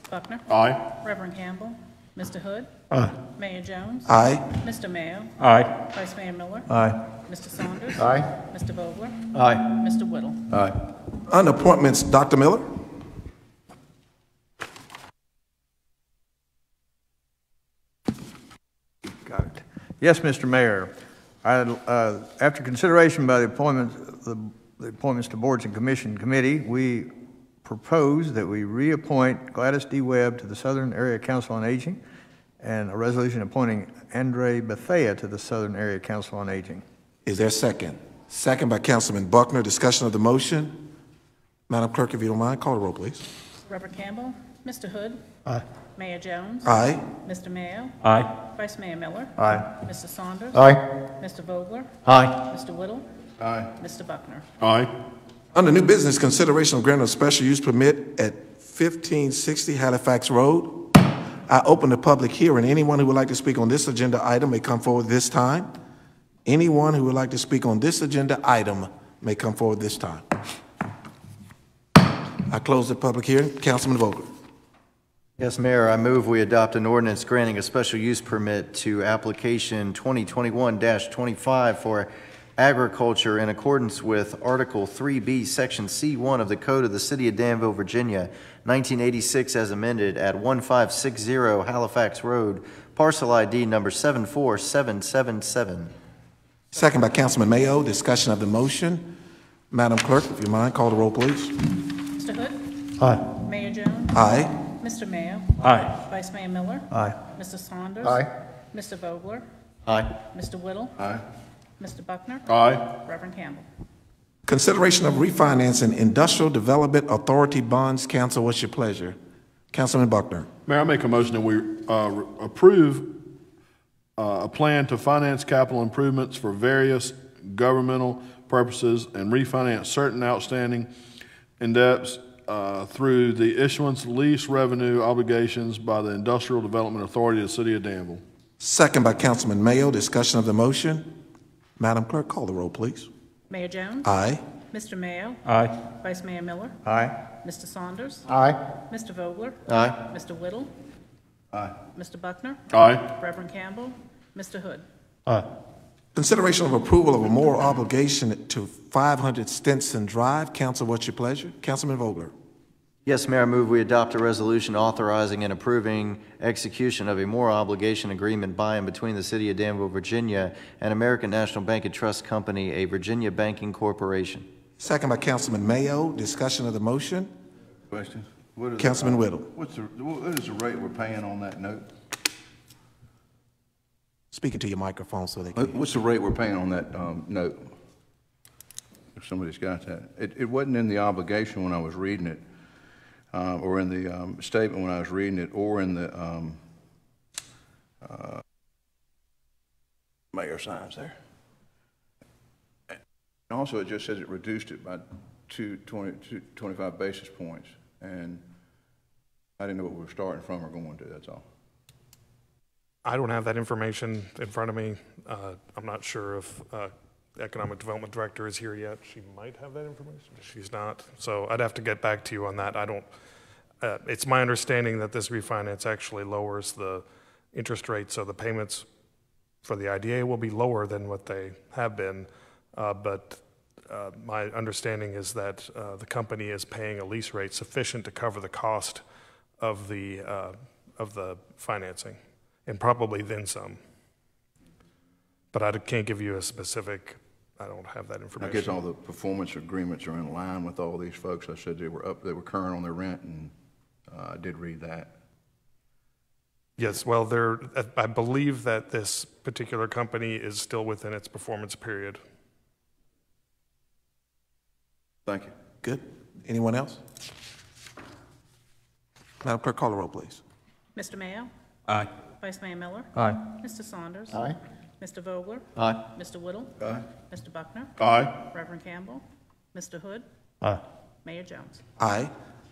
Buckner? Aye. Reverend Campbell? Mr. Hood? Aye. Mayor Jones? Aye. Mr. Mayo? Aye. Vice Mayor Miller? Aye. Mr. Saunders? Aye. Mr. Vogler? Aye. Mr. Whittle? Aye. On appointments, Dr. Miller? Got it. Yes, Mr. Mayor. After consideration by the appointments to boards and committee, we propose that we reappoint Gladys D. Webb to the Southern Area Council on Aging and a resolution appointing Andre Bethea to the Southern Area Council on Aging. Is there a second? Second by Councilman Buckner. Discussion of the motion. Madam Clerk, if you don't mind, call the roll, please. Reverend Campbell? Mr. Hood? Aye. Mayor Jones? Aye. Mr. Mayo? Aye. Vice Mayor Miller? Aye. Mr. Saunders? Aye. Mr. Vogler? Aye. Mr. Whittle? Aye. Mr. Buckner? Aye. Under new business, consideration of grant of special use permit at 1560 Halifax Road. I open the public hearing. Anyone who would like to speak on this agenda item may come forward this time. Anyone who would like to speak on this agenda item may come forward this time. I close the public hearing. Councilman Vogler. Yes, Mayor, I move we adopt an ordinance granting a special use permit to application 2021-25 for agriculture in accordance with Article 3B, Section C1 of the Code of the City of Danville, Virginia, 1986 as amended at 1560 Halifax Road, parcel ID number 74777. Second by Councilman Mayo. Discussion of the motion. Madam Clerk, if you mind, call the roll, please. Mr. Hood? Aye. Mayor Jones? Aye. Mr. Mayo? Aye. Vice Mayor Miller? Aye. Mr. Saunders? Aye. Mr. Vogler? Aye. Mr. Whittle? Aye. Mr. Buckner? Aye. Reverend Campbell? Consideration of refinancing Industrial Development Authority bonds. Council, what's your pleasure? Councilman Buckner. Mayor, I make a motion that we approve a plan to finance capital improvements for various governmental purposes and refinance certain outstanding indebts through the issuance lease revenue obligations by the Industrial Development Authority of the City of Danville. Second by Councilman Mayo. Discussion of the motion. Madam Clerk, call the roll, please. Mayor Jones? Aye. Mr. Mayo? Aye. Vice Mayor Miller? Aye. Mr. Saunders? Aye. Mr. Vogler? Aye. Mr. Whittle? Aye. Mr. Buckner? Aye. Reverend Campbell? Mr. Hood? Aye. Consideration of approval of a moral obligation to 500 Stinson Drive. Council, what's your pleasure? Councilman Vogler. Yes, Mayor, I move we adopt a resolution authorizing and approving execution of a moral obligation agreement by and between the City of Danville, Virginia and American National Bank and Trust Company, a Virginia banking corporation. Second by Councilman Mayo. Discussion of the motion. Question? Councilman Whittle. What is the rate we're paying on that note? Speaking to your microphone so they can. What's the rate we're paying on that note? If somebody's got that. It wasn't in the obligation when I was reading it, or in the statement when I was reading it, or in the mayor signs there. And also, it just says it reduced it by 25 basis points, and I didn't know what we were starting from or going to, that's all. I don't have that information in front of me. I'm not sure if the Economic Development Director is here yet. She might have that information. She's not. So I'd have to get back to you on that. I don't. It's my understanding that this refinance actually lowers the interest rate, so the payments for the IDA will be lower than what they have been. But my understanding is that the company is paying a lease rate sufficient to cover the cost of the financing, and probably then some. But I can't give you a specific. I don't have that information. I guess all the performance agreements are in line with all these folks. I said they were current on their rent, and I did read that. Yes, well, I believe that this particular company is still within its performance period. Thank you. Good. Anyone else? Madam Clerk, call the roll, please. Mr. Mayo? Aye. Vice Mayor Miller? Aye. Mr. Saunders? Aye. Mr. Vogler? Aye. Mr. Whittle? Aye. Mr. Buckner? Aye. Reverend Campbell? Mr. Hood? Aye. Mayor Jones? Aye.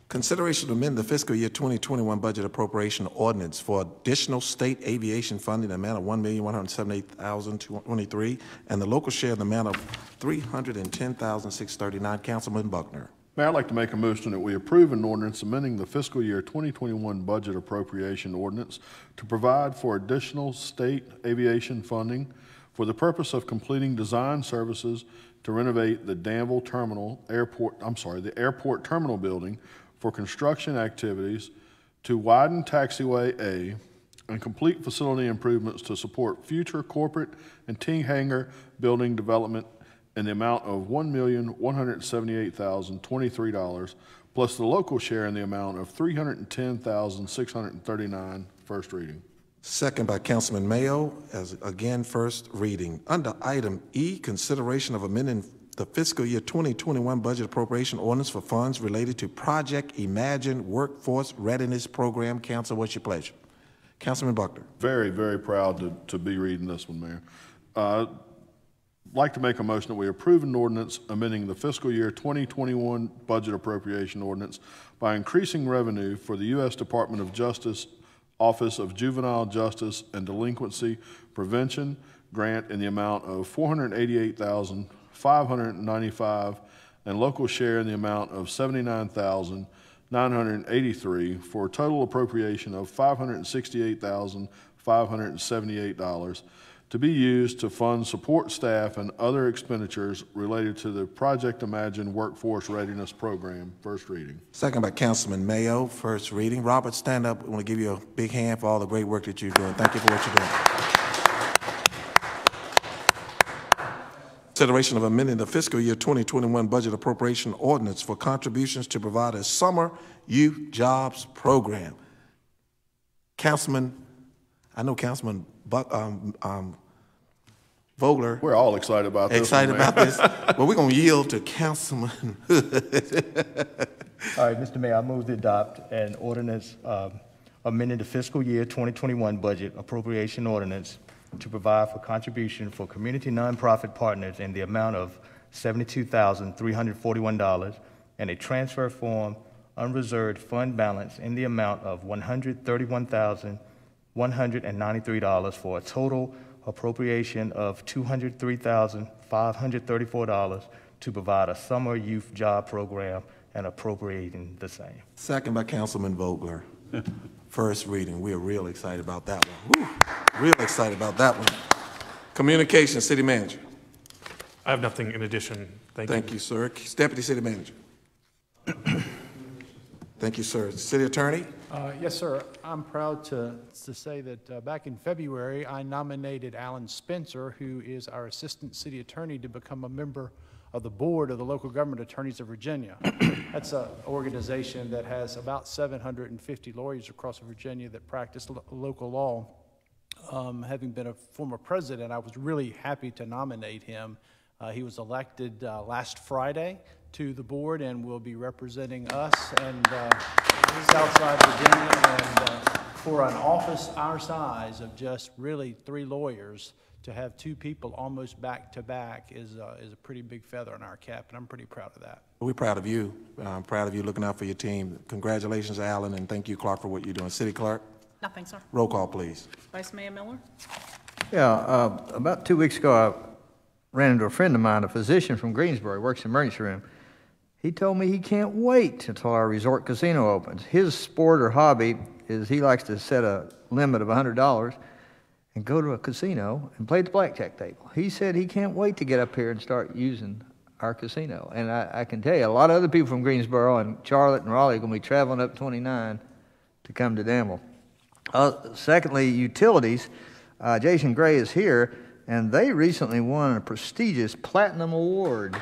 Consideration to amend the fiscal year 2021 budget appropriation ordinance for additional state aviation funding in the amount of $1,178,223 and the local share in the amount of $310,639. Councilman Buckner. Mayor, I'd like to make a motion that we approve an ordinance amending the fiscal year 2021 budget appropriation ordinance to provide for additional state aviation funding for the purpose of completing design services to renovate the Danville the airport terminal building for construction activities, to widen taxiway A, and complete facility improvements to support future corporate and team hangar building development in the amount of $1,178,023, plus the local share in the amount of $310,639. First reading. Second by Councilman Mayo, as again first reading. Under item E, consideration of amending the fiscal year 2021 budget appropriation ordinance for funds related to Project Imagine Workforce Readiness Program. Council, what's your pleasure? Councilman Buckner. Very, very proud to be reading this one, Mayor. I'd like to make a motion that we approve an ordinance amending the fiscal year 2021 budget appropriation ordinance by increasing revenue for the U.S. Department of Justice Office of Juvenile Justice and Delinquency Prevention grant in the amount of $488,595 and local share in the amount of $79,983 for a total appropriation of $568,578 to be used to fund support staff and other expenditures related to the Project Imagine Workforce Readiness Program. First reading. Second by Councilman Mayo, first reading. Robert, stand up. I want to give you a big hand for all the great work that you're doing. Thank you for what you're doing. Consideration of amending the fiscal year 2021 budget appropriation ordinance for contributions to provide a summer youth jobs program. Councilman, I know Councilman Vogler. We're all excited about this. Excited about this. But we're going to yield to Councilman Hood. All right, Mr. Mayor, I move to adopt an ordinance amending the fiscal year 2021 budget appropriation ordinance to provide for contribution for community nonprofit partners in the amount of $72,341 and a transfer form unreserved fund balance in the amount of $131,193 for a total appropriation of $203,534 to provide a summer youth job program and appropriating the same. Second by Councilman Vogler. First reading. We are real excited about that one. Woo. Real excited about that one. Communication, City Manager. I have nothing in addition. Thank you. Thank you, sir. Deputy City Manager. Thank you, sir. City Attorney? Yes, sir. I'm proud to say that back in February, I nominated Alan Spencer, who is our Assistant City Attorney, to become a member of the Board of the Local Government Attorneys of Virginia. That's an organization that has about 750 lawyers across Virginia that practice local law. Having been a former president, I was really happy to nominate him. He was elected last Friday to the board and will be representing us and Southside Virginia. And for an office our size of just really 3 lawyers, to have 2 people almost back to back is a pretty big feather in our cap, and I'm pretty proud of that. We're proud of you. I'm proud of you looking out for your team. Congratulations, Alan, and thank you, Clark, for what you're doing. City Clerk? Nothing, sir. Roll call, please. Vice Mayor Miller? Yeah, about 2 weeks ago, I ran into a friend of mine, a physician from Greensboro, works in the emergency room. He told me he can't wait until our resort casino opens. His sport or hobby is he likes to set a limit of $100 and go to a casino and play the blackjack table. He said he can't wait to get up here and start using our casino. And I can tell you, a lot of other people from Greensboro and Charlotte and Raleigh are going to be traveling up 29 to come to Danville. Secondly, utilities. Jason Gray is here, and they recently won a prestigious Platinum Award.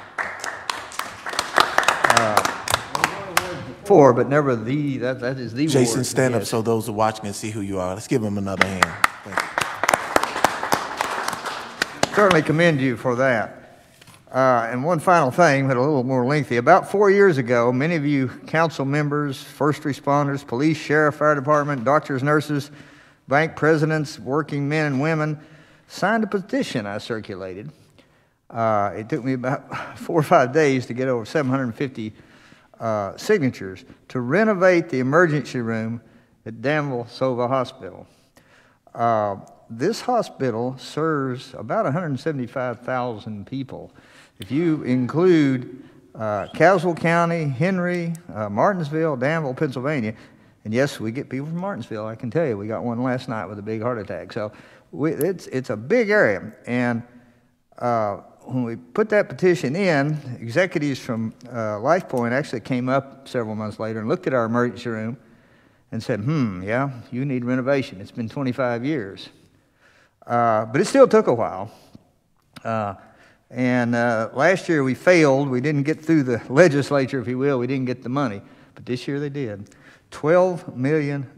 For, but never the, that is the Jason, award. stand up Yes. so those who are watching can see who you are. Let's give him another hand. Thank you. Certainly commend you for that. And one final thing, but a little more lengthy. About 4 years ago, many of you council members, first responders, police, sheriff, fire department, doctors, nurses, bank presidents, working men and women signed a petition I circulated. It took me about 4 or 5 days to get over 750 signatures to renovate the emergency room at Danville Sova Hospital. This hospital serves about 175,000 people. If you include Caswell County, Henry, Martinsville, Danville, Pennsylvania, and yes, we get people from Martinsville, I can tell you. We got one last night with a big heart attack. So it's a big area. And when we put that petition in, executives from LifePoint actually came up several months later and looked at our emergency room and said, yeah, you need renovation. It's been 25 years. But it still took a while. And last year we failed. We didn't get through the legislature, if you will. We didn't get the money. But this year they did. $12 million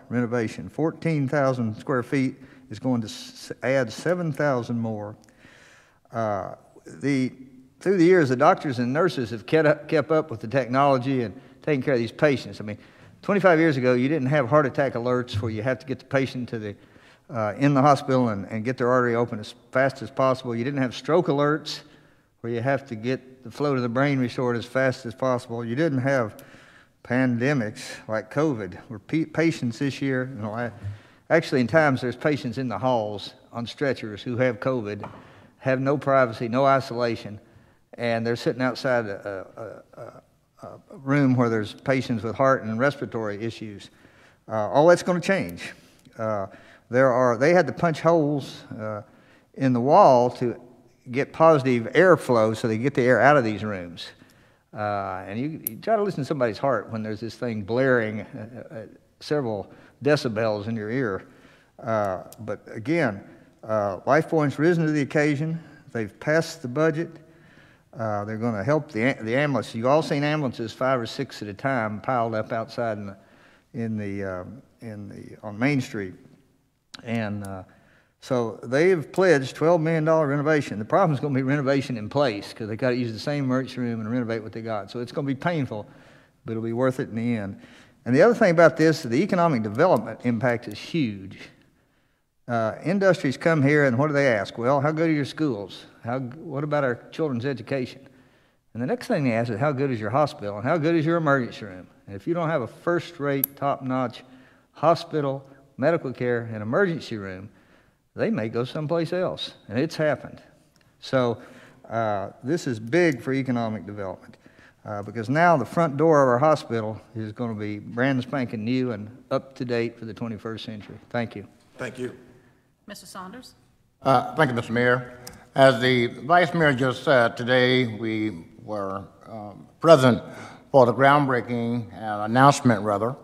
renovation. 14,000 square feet is going to add 7,000 more. Through the years, the doctors and nurses have kept up with the technology and taking care of these patients. I mean, 25 years ago, you didn't have heart attack alerts where you have to get the patient to in the hospital and get their artery open as fast as possible. You didn't have stroke alerts where you have to get the flow to the brain restored as fast as possible. You didn't have pandemics like COVID, where patients this year, actually in times there's patients in the halls on stretchers who have COVID, have no privacy, no isolation, and they're sitting outside a room where there's patients with heart and respiratory issues. All that's going to change. They had to punch holes in the wall to get positive airflow so they get the air out of these rooms. And you try to listen to somebody's heart when there's this thing blaring several decibels in your ear. But again, LifePoint's risen to the occasion. They've passed the budget. They're going to help the ambulance. You've all seen ambulances 5 or 6 at a time piled up outside on Main Street, and so they've pledged $12 million renovation. The problem is going to be renovation in place because they got to use the same emergency room and renovate what they got. So it's going to be painful, but it'll be worth it in the end. And the other thing about this, the economic development impact is huge. Industries come here, and what do they ask? Well, how good are your schools? What about our children's education? And the next thing they ask is, how good is your hospital? And how good is your emergency room? And if you don't have a first-rate, top-notch hospital, medical care, and emergency room, they may go someplace else. And it's happened. So this is big for economic development because now the front door of our hospital is going to be brand spanking new and up-to-date for the 21st century. Thank you. Thank you. Mr. Saunders? Thank you, Mr. Mayor. As the Vice Mayor just said, today we were present for the groundbreaking announcement, rather,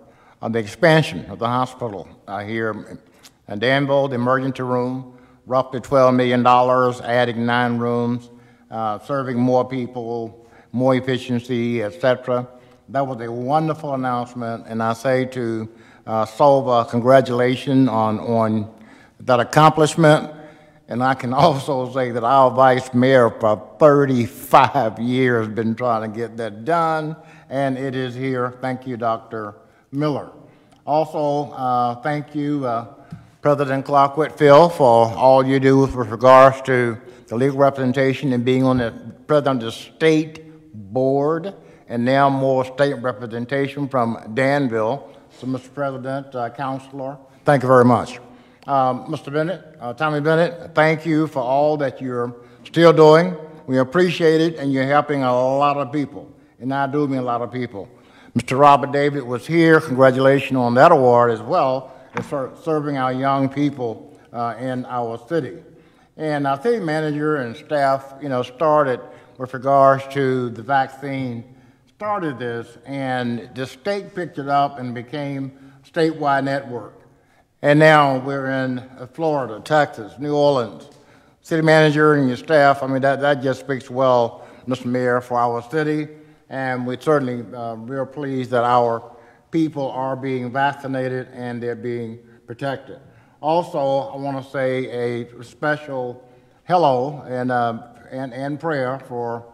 of the expansion of the hospital here in Danville, the emergency room, roughly $12 million, adding 9 rooms, serving more people, more efficiency, etc. That was a wonderful announcement, and I say to Sova, congratulations on that accomplishment. And I can also say that our vice mayor for 35 years has been trying to get that done, and it is here. Thank you, Dr. Miller. Also, thank you, President Clark Whitfield, for all you do with regards to the legal representation and being on the president of the state board, and now more state representation from Danville. So, Mr. President, Councilor, thank you very much. Mr. Bennett, Tommy Bennett, thank you for all that you're still doing. We appreciate it, and you're helping a lot of people, and I do mean a lot of people. Mr. Robert David was here. Congratulations on that award as well, for serving our young people in our city. And our city manager and staff, started with regards to the vaccine, started this, and the state picked it up and became a statewide network. And now we're in Florida, Texas, New Orleans. City manager and your staff, that just speaks well, Mr. Mayor, for our city. And we're certainly real pleased that our people are being vaccinated and they're being protected. Also, I want to say a special hello and prayer for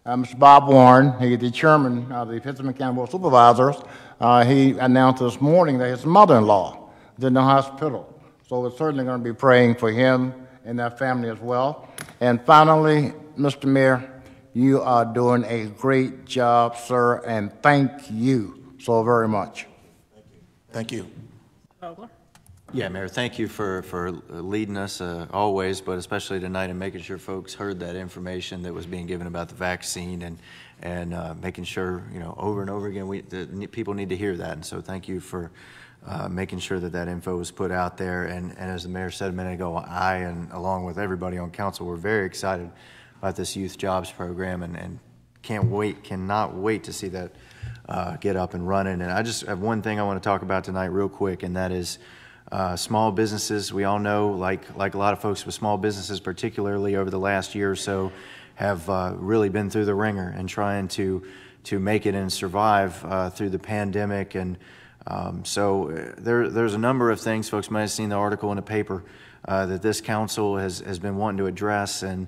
Mr. Bob Warren. He's the chairman of the Pittsburgh County Board of Supervisors. He announced this morning that his mother-in-law is in the hospital. So we're certainly going to be praying for him and that family as well. And finally, Mr. Mayor, you are doing a great job, sir, and thank you so very much. Thank you. Vogler? Yeah, Mayor, thank you for leading us always, but especially tonight, and making sure folks heard that information that was being given about the vaccine, and making sure, over and over again, the people need to hear that. And so thank you for making sure that info was put out there. And as the mayor said a minute ago, I, and along with everybody on council, we're very excited about this youth jobs program, and cannot wait to see that get up and running. And I just have one thing I want to talk about tonight real quick, and that is small businesses. We all know, like a lot of folks with small businesses, particularly over the last year or so, have really been through the ringer and trying to make it and survive through the pandemic. And so there's a number of things. Folks might have seen the article in the paper that this council has been wanting to address, and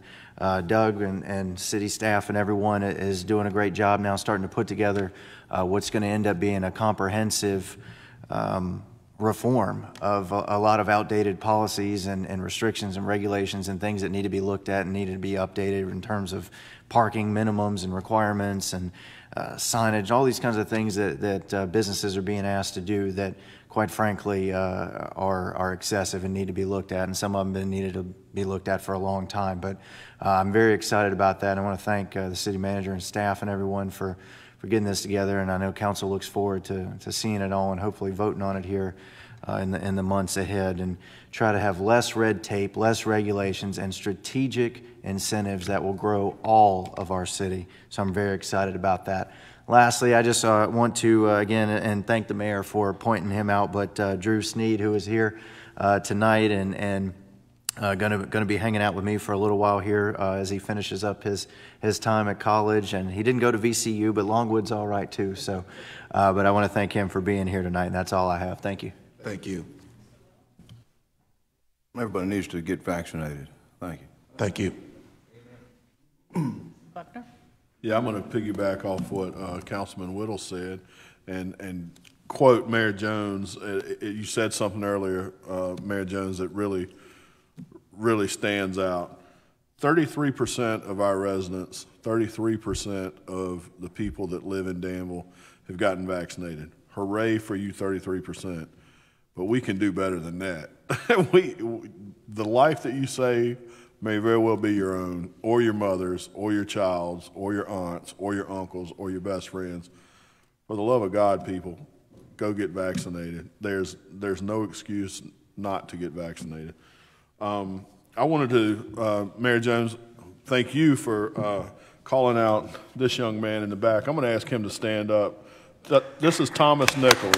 Doug and city staff and everyone is doing a great job now starting to put together what's going to end up being a comprehensive reform of a lot of outdated policies and restrictions and regulations and things that need to be looked at and need to be updated in terms of parking minimums and requirements and signage, all these kinds of things that businesses are being asked to do that, quite frankly, are excessive and need to be looked at, and some of them have been needed to be looked at for a long time. But I'm very excited about that. I want to thank the city manager and staff and everyone for getting this together, and I know council looks forward to seeing it all and hopefully voting on it here in the months ahead, and try to have less red tape, less regulations, and strategic incentives that will grow all of our city. So I'm very excited about that. Lastly, I just want to, again, and thank the mayor for pointing him out, but Drew Sneed, who is here tonight and going to be hanging out with me for a little while here as he finishes up his time at college. And he didn't go to VCU, but Longwood's all right too. So, but I want to thank him for being here tonight, and that's all I have. Thank you. Thank you. Everybody needs to get vaccinated. Thank you. Thank you. Buckner? Yeah, I'm going to piggyback off what Councilman Whittle said and quote Mayor Jones. You said something earlier, Mayor Jones, that really stands out. 33% of our residents, 33% of the people that live in Danville have gotten vaccinated. Hooray for you, 33%. But we can do better than that. The life that you save may very well be your own, or your mother's, or your child's, or your aunt's, or your uncle's, or your best friend's. For the love of God, people, go get vaccinated. There's no excuse not to get vaccinated. I wanted to, Mayor Jones, thank you for calling out this young man in the back. I'm going to ask him to stand up. This is Thomas Nichols.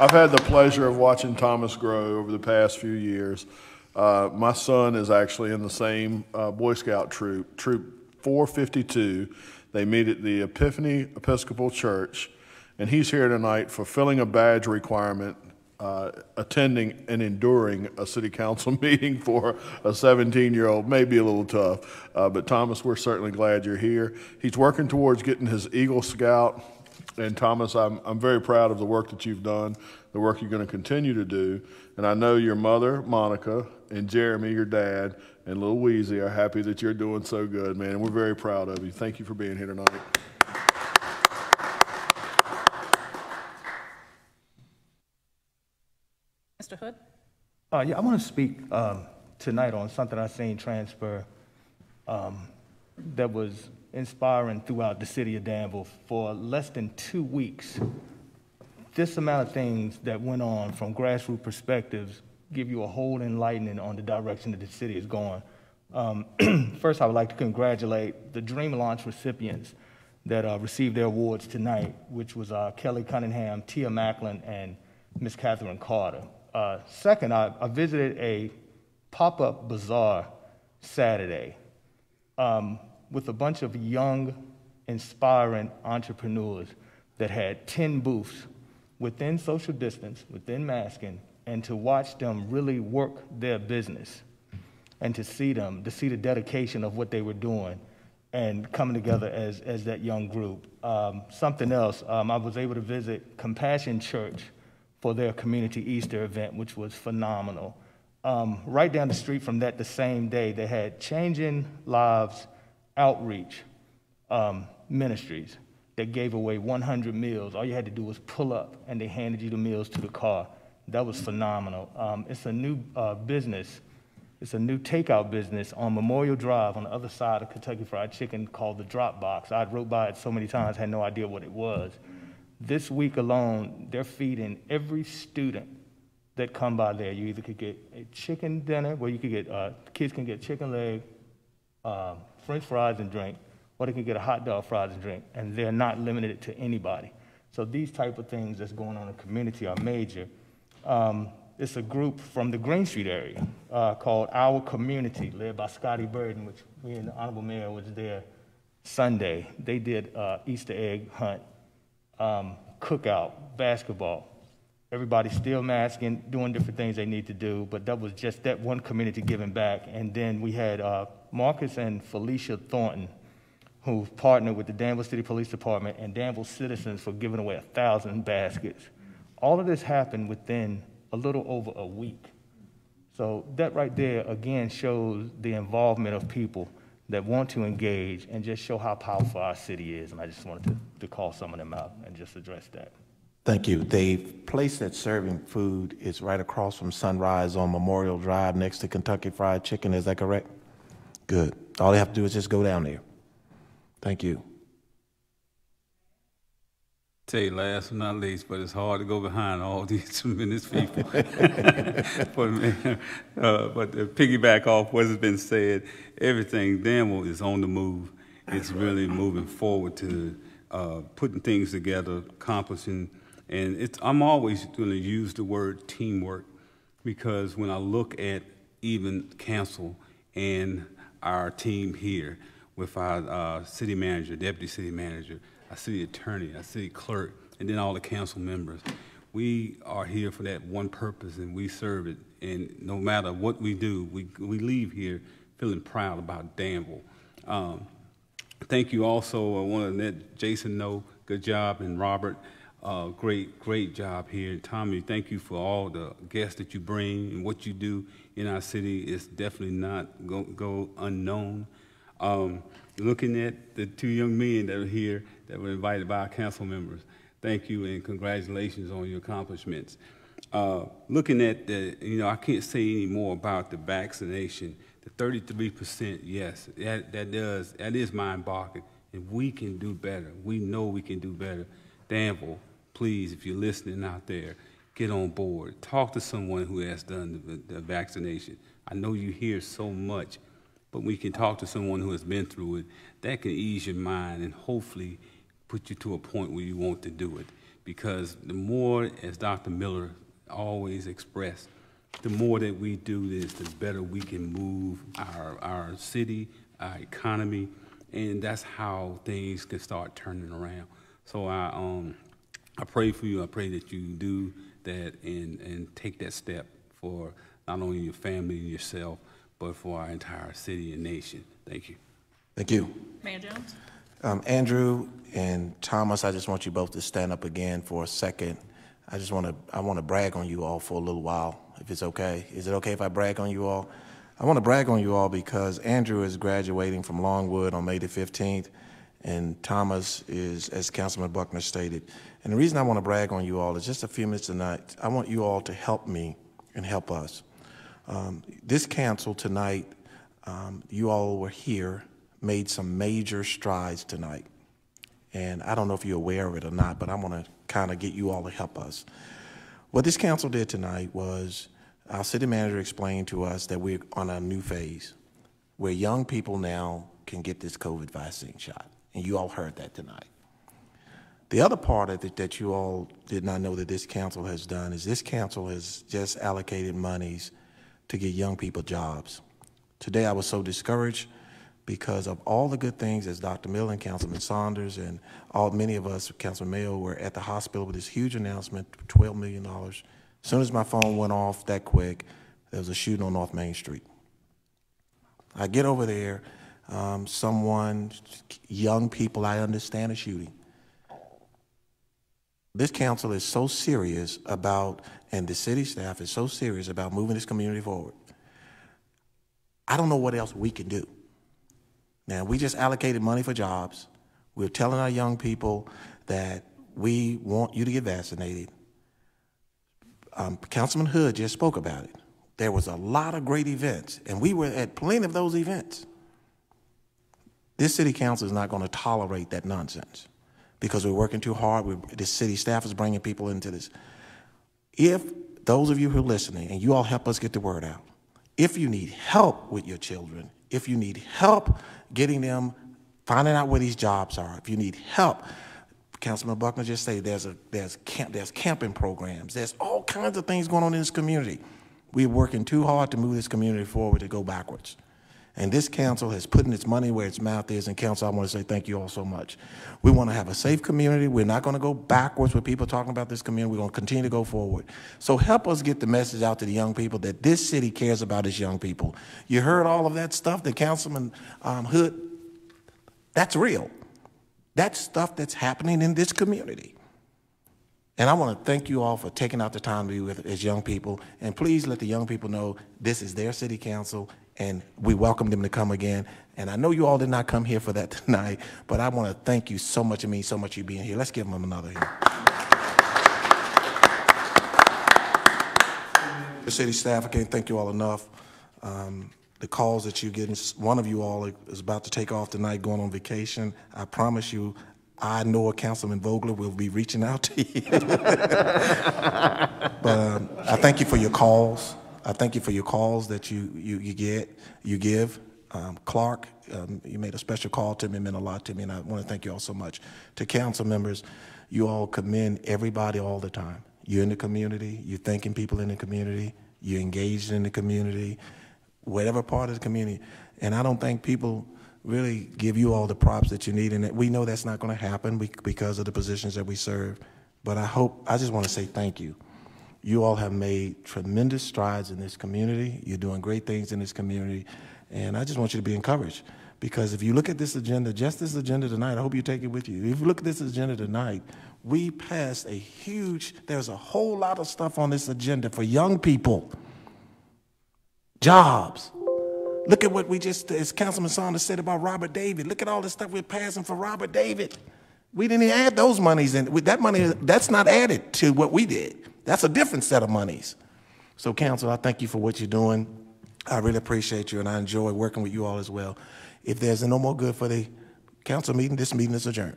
I've had the pleasure of watching Thomas grow over the past few years. My son is actually in the same Boy Scout troop, Troop 452. They meet at the Epiphany Episcopal Church, and he's here tonight fulfilling a badge requirement, attending and enduring a city council meeting for a 17-year-old. May be a little tough, but Thomas, we're certainly glad you're here. He's working towards getting his Eagle Scout. And Thomas, I'm very proud of the work that you've done, the work you're going to continue to do. And I know your mother, Monica, and Jeremy, your dad, and little Wheezy are happy that you're doing so good, man. And we're very proud of you. Thank you for being here tonight. Mr. Hood? Yeah, I want to speak tonight on something I seen transfer that was inspiring throughout the city of Danville. For less than 2 weeks, this amount of things that went on from grassroots perspectives give you a whole enlightening on the direction that the city is going. First, I would like to congratulate the Dream Launch recipients that received their awards tonight, which was Kelly Cunningham, Tia Macklin, and Miss Catherine Carter. Second, I visited a pop-up bazaar Saturday with a bunch of young, inspiring entrepreneurs that had 10 booths within social distance, within masking, and to watch them really work their business and to see the dedication of what they were doing and coming together as that young group. Something else, I was able to visit Compassion Church for their community Easter event, which was phenomenal. Right down the street from that, the same day, they had Changing Lives Outreach Ministries that gave away 100 meals. All you had to do was pull up, and they handed you the meals to the car. That was phenomenal. It's a new business. It's a new takeout business on Memorial Drive on the other side of Kentucky Fried Chicken called The Drop Box. I rode by it so many times, had no idea what it was. This week alone, they're feeding every student that come by there. You either could get a chicken dinner, where you could get, kids can get chicken leg, French fries and drink, or they can get a hot dog, fries and drink, and they're not limited to anybody. So these type of things that's going on in the community are major. It's a group from the Green Street area called Our Community, led by Scotty Burden, which we and the Honorable Mayor was there Sunday. They did Easter egg hunt, cookout, basketball. Everybody's still masking, doing different things they need to do, but that was just that one community giving back. And then we had Marcus and Felicia Thornton, who partnered with the Danville City Police Department and Danville citizens for giving away 1,000 baskets. All of this happened within a little over a week. So that right there, again, shows the involvement of people that want to engage and just show how powerful our city is. And I just wanted to call some of them out and just address that. Thank you. The place that's serving food is right across from Sunrise on Memorial Drive next to Kentucky Fried Chicken. Is that correct? Good. All they have to do is just go down there. Thank you. Tell you last but not least, but it's hard to go behind all these tremendous people. But to piggyback off what has been said, everything, Danville is on the move. It's really moving forward to putting things together, accomplishing. And I'm always going to use the word teamwork, because when I look at even council and our team here with our city manager, deputy city manager, our city attorney, our city clerk, and then all the council members, we are here for that one purpose, and we serve it. And no matter what we do, we leave here feeling proud about Danville. Thank you also. I want to let Jason know, good job, and Robert, great job here. Tommy, thank you for all the guests that you bring, and what you do in our city is definitely not go unknown. Looking at the two young men that are here that were invited by our council members, thank you and congratulations on your accomplishments. Looking at I can't say any more about the vaccination. The 33%, yes, that is mind-boggling, and we can do better. We know we can do better. Danville, please, if you're listening out there, get on board. Talk to someone who has done the vaccination. I know you hear so much, but we can talk to someone who has been through it. That can ease your mind and hopefully put you to a point where you want to do it. Because the more, as Dr. Miller always expressed, the more that we do this, the better we can move our city, our economy, and that's how things can start turning around. So I pray for you. I pray that you do that and take that step for not only your family and yourself, but for our entire city and nation. Thank you. Thank you. Mayor Jones? Andrew and Thomas, I just want you both to stand up again for a second. I want to brag on you all for a little while, if it's okay. Is it okay if I brag on you all? I want to brag on you all because Andrew is graduating from Longwood on May the 15th, and Thomas is, as Councilman Buckner stated. And the reason I want to brag on you all is just a few minutes tonight, I want you all to help me and help us. This council tonight, you all were here, made some major strides tonight. And I don't know if you're aware of it or not, but I want to kind of get you all to help us. What this council did tonight was our city manager explained to us that we're on a new phase where young people now can get this COVID vaccine shot. And you all heard that tonight. The other part of it that you all did not know that this council has done is this council has just allocated monies to get young people jobs. Today I was so discouraged because of all the good things as Dr. Miller and Councilman Saunders and many of us, Councilman Mayo, were at the hospital with this huge announcement, $12 million. As soon as my phone went off that quick, there was a shooting on North Main Street. I get over there, young people I understand are shooting. This council is so serious about, and the city staff is so serious about moving this community forward. I don't know what else we can do. Now, we just allocated money for jobs. We're telling our young people that we want you to get vaccinated. Councilman Hood just spoke about it. There was a lot of great events, and we were at plenty of those events. This city council is not going to tolerate that nonsense because we're working too hard. The city staff is bringing people into this. If those of you who are listening, and you all help us get the word out, if you need help with your children, if you need help getting them, finding out where these jobs are, if you need help, Councilman Buckner just said there's camping programs, there's all kinds of things going on in this community. We're working too hard to move this community forward to go backwards. And this council has put its money where its mouth is, and council, I want to say thank you all so much. We want to have a safe community. We're not going to go backwards with people talking about this community. We're going to continue to go forward. So help us get the message out to the young people that this city cares about its young people. You heard all of that stuff that Councilman Hood, that's real. That's stuff that's happening in this community. And I want to thank you all for taking out the time to be with us as young people. And please let the young people know this is their city council, and we welcome them to come again. And I know you all did not come here for that tonight, but I want to thank you so much. It means so much you being here. Let's give them another hand. The city staff, I can't thank you all enough. The calls that you're getting, one of you all is about to take off tonight going on vacation. I promise you, I know Councilman Vogler will be reaching out to you. But I thank you for your calls. I thank you for your calls that you give. Clark, you made a special call to me, it meant a lot to me, and I want to thank you all so much. To council members, you all commend everybody all the time. You're in the community, you're thanking people in the community, you're engaged in the community, whatever part of the community. And I don't think people really give you all the props that you need, and we know that's not going to happen because of the positions that we serve. But I just want to say thank you. You all have made tremendous strides in this community. You're doing great things in this community. And I just want you to be encouraged. Because if you look at this agenda, just this agenda tonight, I hope you take it with you. If you look at this agenda tonight, we passed there's a whole lot of stuff on this agenda for young people. Jobs. Look at what as Councilman Saunders said about Robert David. Look at all the stuff we're passing for Robert David. We didn't even add those monies in. That money, that's not added to what we did. That's a different set of monies. So, council, I thank you for what you're doing. I really appreciate you, and I enjoy working with you all as well. If there's no more good for the council meeting, this meeting is adjourned.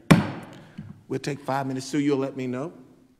We'll take 5 minutes. Sue, you'll let me know.